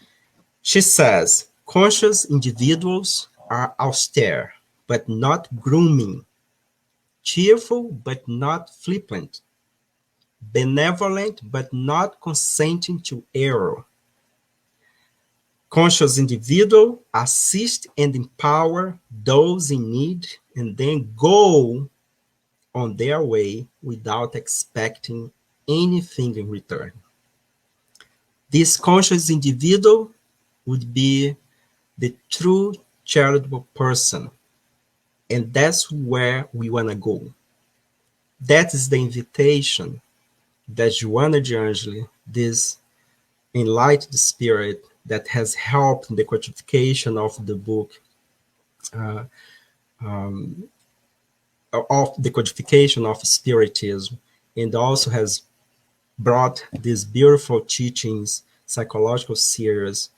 she says, conscious individuals are austere, but not grooming, cheerful, but not flippant, benevolent, but not consenting to error. Conscious individual assist and empower those in need and then go on their way without expecting anything in return. This conscious individual would be the true charitable person. And that's where we want to go. That is the invitation that Joana de Angeli, this enlightened spirit that has helped in the codification of the book, uh, um, of the codification of Spiritism, and also has brought these beautiful teachings, psychological series,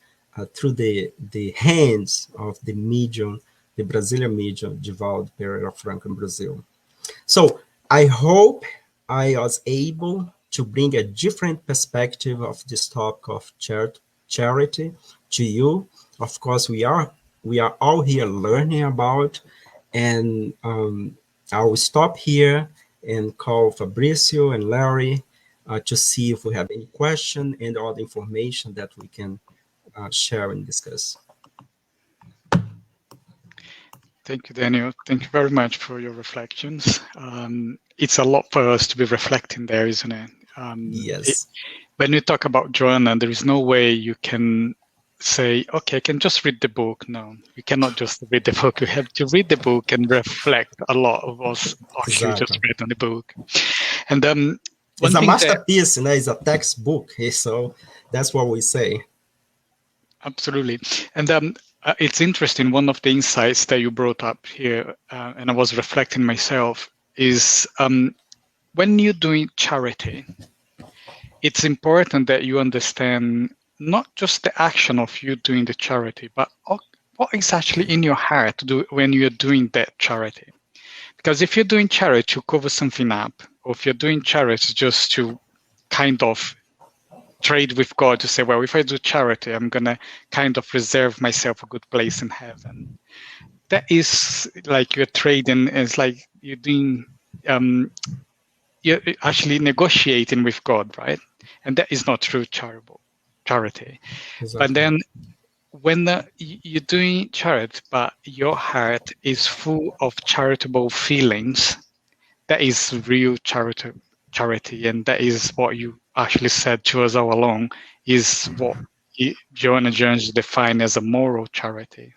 through the hands of the medium, the Brazilian medium, Divaldo Pereira Franco in Brazil. So I hope I was able to bring a different perspective of this topic of charity to you. Of course, we are all here learning about, and I will stop here and call Fabricio and Larry to see if we have any question and all the information that we can share and discuss. Thank you, Daniel. Thank you very much for your reflections. It's a lot for us to be reflecting there, isn't it? Yes. When we talk about Joanna, there is no way you can say, okay, I can just read the book. No, you cannot just read the book. You have to read the book and reflect a lot of what's actually just Exactly. read on the book. And It's one a thing that masterpiece, it's a textbook. So that's what we say. absolutely, and it's interesting. One of the insights that you brought up here, and I was reflecting myself, is when you're doing charity, it's important that you understand not just the action of you doing the charity, but what is actually in your heart to do when you're doing that charity. Because if you're doing charity to cover something up, or if you're doing charity just to kind of trade with God to say, well, if I do charity, I'm going to kind of reserve myself a good place in heaven. That is like you're trading, it's like you're doing, you're actually negotiating with God, right? And that is not true charity. But Exactly. then when you're doing charity, but your heart is full of charitable feelings, that is real charity, and that is what you actually said to us all along, is what Joanna Jones defined as a moral charity.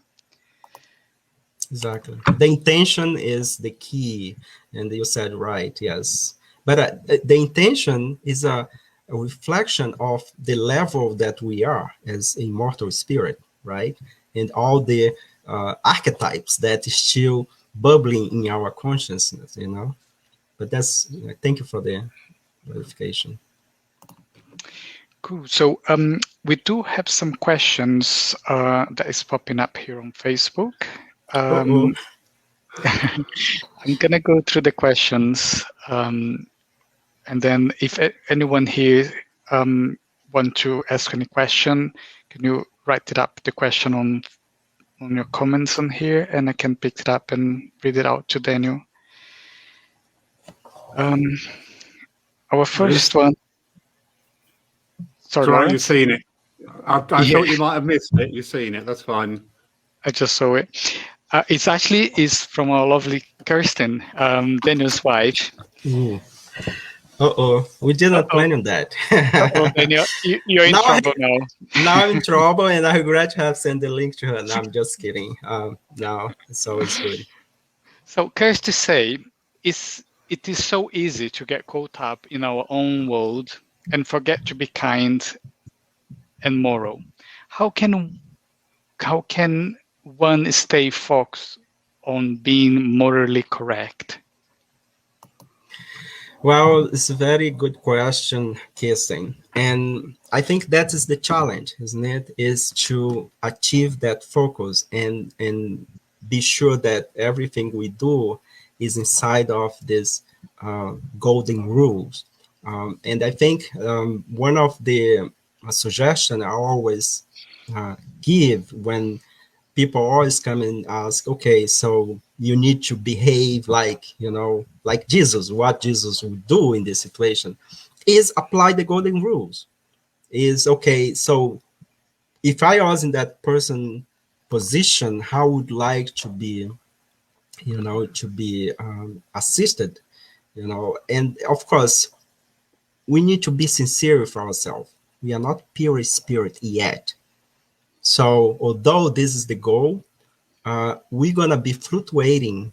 Exactly. The intention is the key, and you said right, yes. But the intention is a reflection of the level that we are as a mortal spirit, right? And all the archetypes that is still bubbling in our consciousness. But thank you for the clarification. Cool. So we do have some questions that is popping up here on Facebook. Uh-oh. I'm gonna go through the questions, and then if anyone here want to ask any question, can you write it up the question on your comments on here, and I can pick it up and read it out to Daniel. Our first one. Sorry, It's all right, you've Lawrence. seen it. I Yeah, thought you might have missed it. You've seen it. That's fine. I just saw it. It's actually is from our lovely Kirsten, Daniel's wife. Ooh. Uh-oh. We didn't Uh-oh, plan on that. Daniel, you're in now trouble now. Now I'm in trouble, and I regret to have sent the link to her. No, I'm just kidding. No, it's always good. So, Kirsty say, it is so easy to get caught up in our own world and forget to be kind and moral. How can one stay focused on being morally correct? Well, it's a very good question, Kirsten. And I think that is the challenge, isn't it? Is to achieve that focus and be sure that everything we do is inside of this golden rules. And I think one of the suggestion I always give when people always come and ask, okay, so you need to behave like Jesus, what Jesus would do in this situation, is apply the golden rules. Is okay, so if I was in that person position, how would like to be, assisted, and of course, we need to be sincere with ourselves. We are not pure spirit yet. So although this is the goal, we're gonna be fluctuating,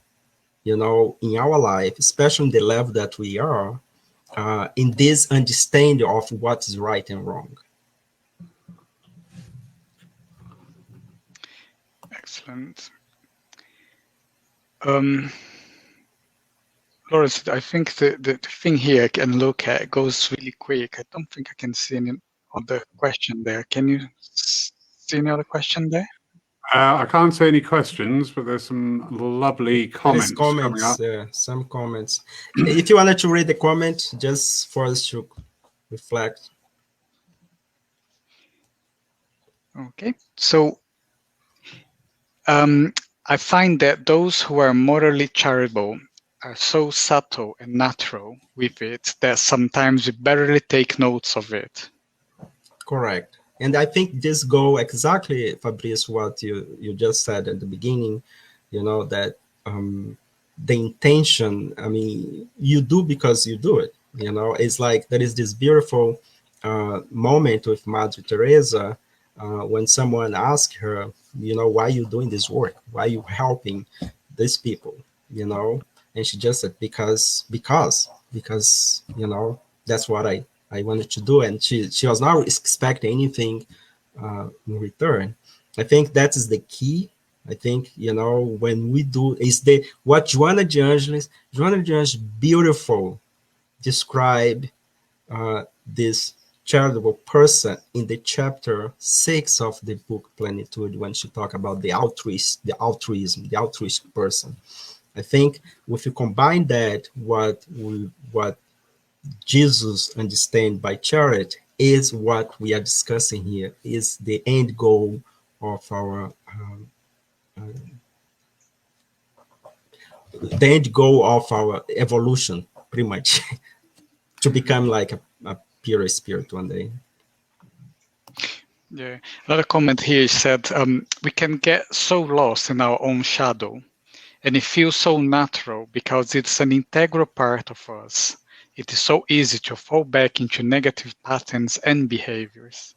in our life, especially in the level that we are, in this understanding of what is right and wrong. Excellent. Lawrence, I think the thing here I can look at goes really quick. I don't think I can see any other question there. Can you see any other question there? I can't see any questions, but there's some lovely comments coming up. Some comments. If you wanted to read the comment, just for us to reflect. Okay, so I find that those who are morally charitable are so subtle and natural with it that sometimes we barely take notes of it. Correct. And I think this go exactly, Fabrice, what you just said at the beginning, that the intention, I mean, you do because you do it. It's like there is this beautiful moment with Mother Teresa when someone asked her, why are you doing this work? Why are you helping these people? And she just said, because, that's what I wanted to do. And she was not expecting anything in return. I think that is the key. I think, when we do is what Joana de Angelis beautiful describe this charitable person in the chapter 6 of the book Plenitude, when she talk about the altruism, the altruistic person. I think if you combine that, what Jesus understand by charity is what we are discussing here, is the end goal of our evolution, pretty much, to become like a pure spirit one day. Yeah, another comment here said, we can get so lost in our own shadow, and it feels so natural because it's an integral part of us. It is so easy to fall back into negative patterns and behaviors.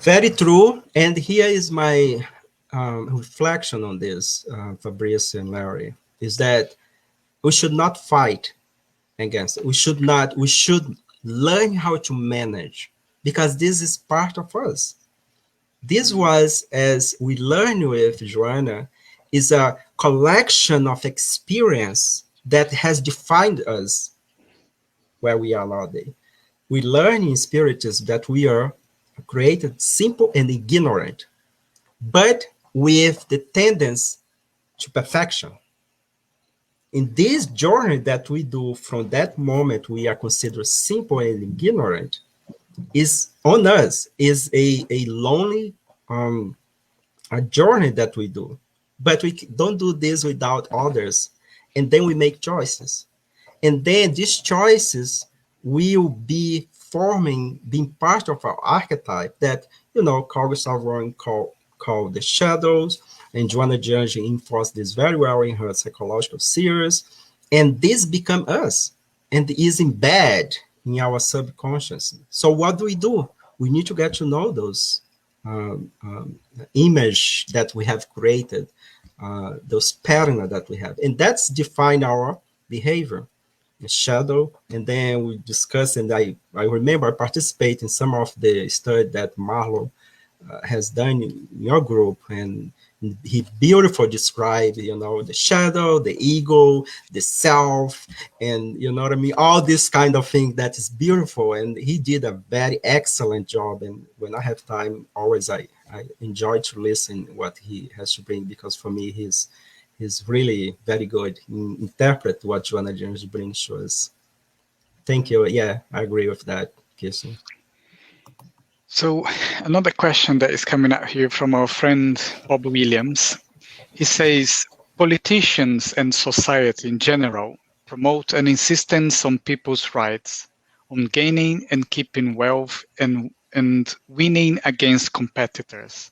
Very true. And here is my reflection on this, Fabrice and Larry, is that we should not fight against it. We should learn how to manage, because this is part of us. This was, as we learned with Joana, is a collection of experience that has defined us where we are nowadays. We learn in spiritism that we are created simple and ignorant, but with the tendency to perfection. In this journey that we do from that moment we are considered simple and ignorant, is on us, is a lonely a journey that we do. But we don't do this without others. And then we make choices. And then these choices will be being part of our archetype that, Carl Gustav Jung called the shadows, and Joana de Angelis enforced this very well in her psychological series. And this become us and is embedded in our subconscious. So what do? We need to get to know those image that we have created, those patterns that we have. And that's define our behavior. Shadow, and then we discuss, and I remember I participate in some of the study that Marlon has done in your group, and he beautifully described, the shadow, the ego, the self, and you know what I mean, all this kind of thing that is beautiful, and he did a very excellent job. And when I have time, always I enjoy to listen what he has to bring, because for me he's really very good in interpret what Joana de Angelis brings to us. Thank you. Yeah, I agree with that, Kirsten. So another question that is coming out here from our friend Bob Williams. He says, politicians and society in general promote an insistence on people's rights, on gaining and keeping wealth, and winning against competitors.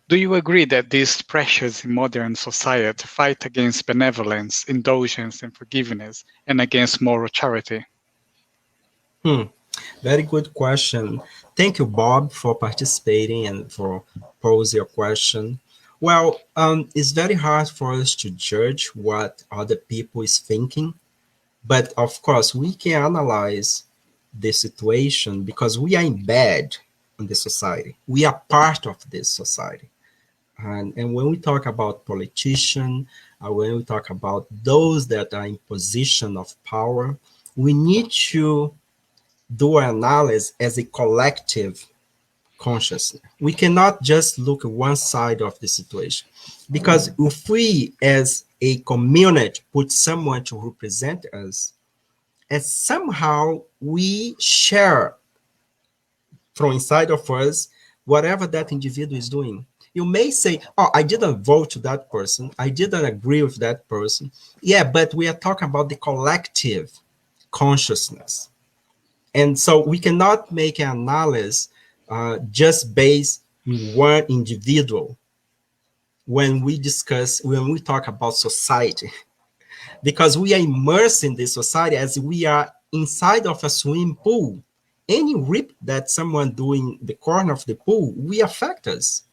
Do you agree that these pressures in modern society fight against benevolence, indulgence, and forgiveness, and against moral charity? Very good question. Thank you, Bob, for participating and for posing your question. Well, it's very hard for us to judge what other people is thinking, but of course, we can analyze the situation because we are embedded in the society. We are part of this society. And when we talk about politicians, when we talk about those that are in position of power, we need to do analysis as a collective consciousness. We cannot just look at one side of the situation. Because if we, as a community, put someone to represent us, and somehow we share from inside of us whatever that individual is doing. You may say, oh, I didn't vote to that person. I didn't agree with that person. Yeah, but we are talking about the collective consciousness. And so we cannot make an analysis just based on one individual when we talk about society, because we are immersed in this society as we are inside of a swimming pool. Any rip that someone do in the corner of the pool will affect us,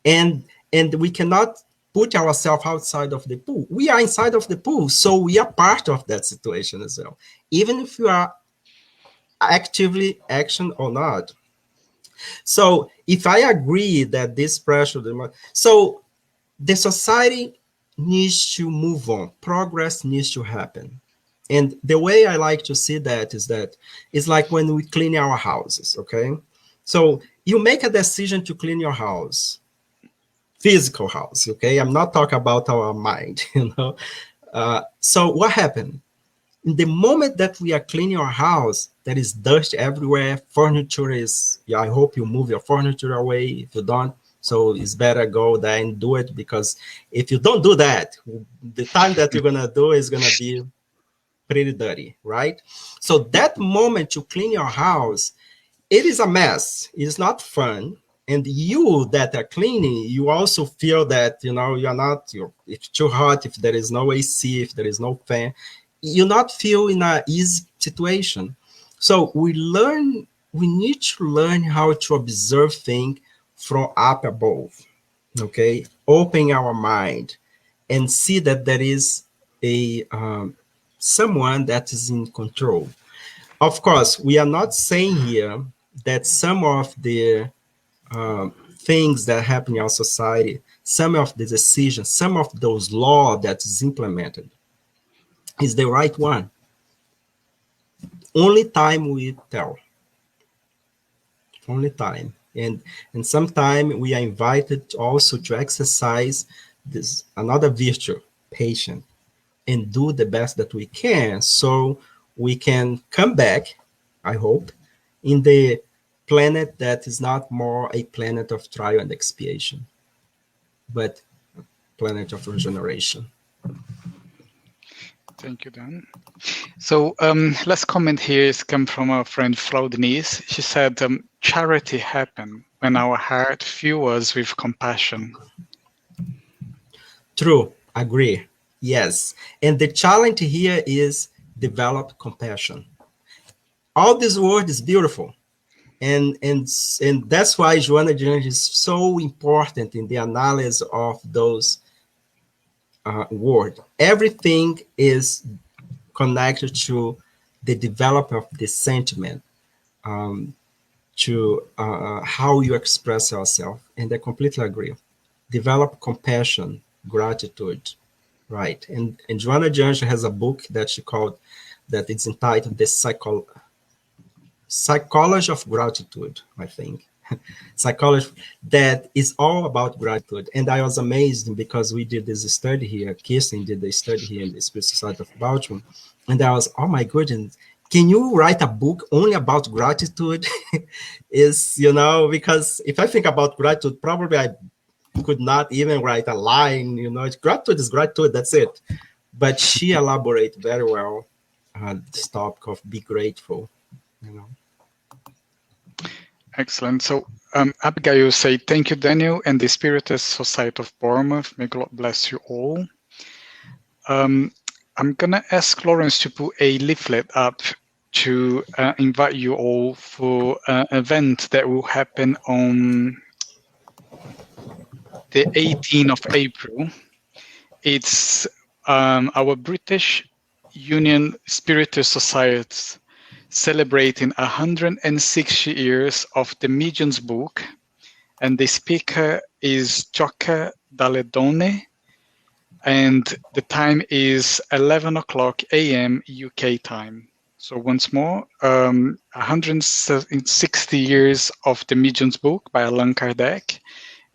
and we cannot put ourselves outside of the pool. We are inside of the pool, so we are part of that situation as well, even if you are actively action or not. So if I agree that this pressure, so the society needs to move on. Progress needs to happen. And the way I like to see that it's like when we clean our houses, okay? So you make a decision to clean your house, physical house, okay? I'm not talking about our mind, you know? So what happened? In the moment that we are cleaning our house, there is dust everywhere. Furniture is, yeah, I hope you move your furniture away. If you don't, so it's better go there and do it, because if you don't do that, the time that you're gonna do is gonna be pretty dirty, right? So that moment you clean your house, it is a mess. It's not fun. And you that are cleaning, you also feel that, you know, it's too hot, if there is no AC, if there is no fan, you not feel in a easy situation. So we need to learn how to observe things from up above, okay? Open our mind and see that there is a someone that is in control. Of course, we are not saying here that some of the things that happen in our society, some of the decisions, some of those law that is implemented is the right one. Only time will tell. Only time. And sometime we are invited also to exercise this another virtue, patience, and do the best that we can so we can come back, I hope, in the planet that is not more a planet of trial and expiation, but a planet of regeneration. Thank you, Dan. So last comment here is come from our friend Frau Denise. She said, charity happen when our heart fuels with compassion. True, agree. Yes. And the challenge here is develop compassion. All this word is beautiful. And that's why Joanna de Anjos is so important in the analysis of those words. Everything is connected to the development of the sentiment, to how you express yourself. And I completely agree. Develop compassion, gratitude, right? And Joanna de Anjos has a book that she called, that it's entitled The Psychology of Gratitude, I think. Psychology that is all about gratitude. And I was amazed because we did this study here. Kirsten did the study here in the Spirit Society of Baltimore. And I was, oh my goodness, can you write a book only about gratitude? Is, you know, because if I think about gratitude, probably I could not even write a line, you know, gratitude is gratitude, that's it. But she elaborated very well this topic of be grateful, you know. Excellent. So Abigail say, thank you, Daniel, and the Spiritist Society of Bournemouth. May God bless you all. I'm going to ask Lawrence to put a leaflet up to invite you all for an event that will happen on the 18th of April. It's our British Union Spiritus Society celebrating 160 years of the Medium's book, and the speaker is Gioca Daledone, and the time is 11 o'clock a.m. UK time. So once more, 160 years of the Medium's book by Allan Kardec.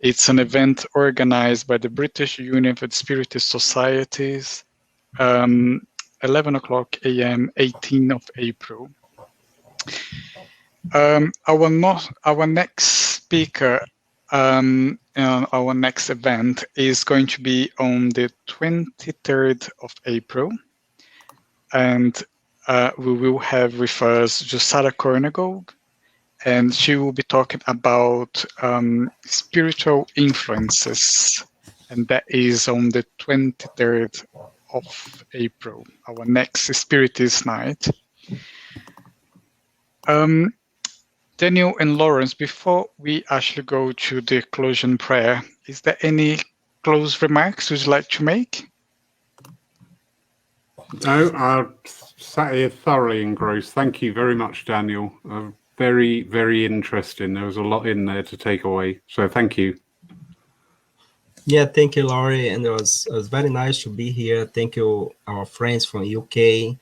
It's an event organized by the British Union for Spiritist Societies, 11 o'clock a.m., 18th of April. Our next speaker, our next event is going to be on the 23rd of April, and we will have with us Josara Kornegog, and she will be talking about spiritual influences, and that is on the 23rd of April, our next Spiritist night. Daniel and Lawrence, before we actually go to the closing prayer, is there any close remarks you'd like to make? No, I sat here thoroughly engrossed. Thank you very much, Daniel. Very, very interesting. There was a lot in there to take away. So thank you. Yeah, thank you, Laurie. And it was very nice to be here. Thank you, our friends from UK.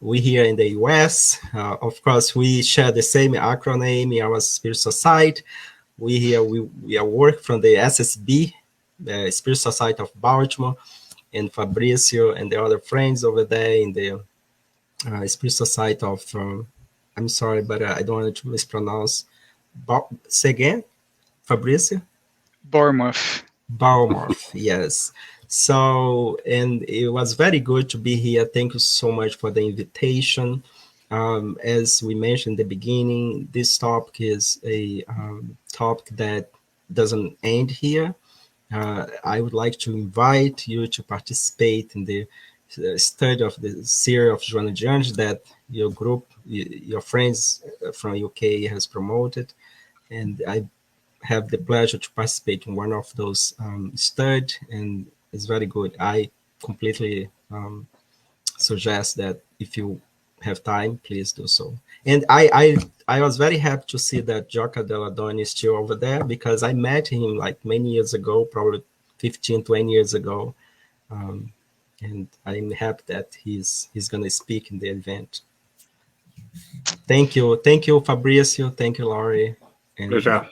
We here in the US, of course, we share the same acronym in our Spirit Society. We are work from the SSB, the Spirit Society of Baltimore, and Fabricio and the other friends over there in the Spirit Society of, I'm sorry, but I don't want to mispronounce. Say again, Fabricio? Bournemouth. Bournemouth, yes. So, and it was very good to be here. Thank you so much for the invitation. As we mentioned in the beginning, this topic is a topic that doesn't end here. I would like to invite you to participate in the study of the series of Joana de Anjos that your group, your friends from UK has promoted. And I have the pleasure to participate in one of those studies, and it's very good. I completely suggest that if you have time, please do so. And I was very happy to see that Gioca Daledone is still over there, because I met him like many years ago, probably 15, 20 years ago. And I'm happy that he's going to speak in the event. Thank you, Fabricio. Thank you, Laurie. And Pleasure.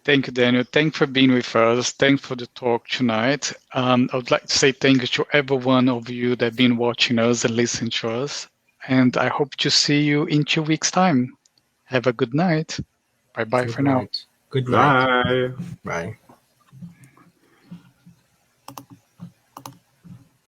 Thank you, Daniel. Thanks for being with us. Thanks for the talk tonight. I would like to say thank you to every one of you that have been watching us and listening to us. And I hope to see you in 2 weeks' time. Have a good night. Bye-bye for now. Good night. Bye. Bye.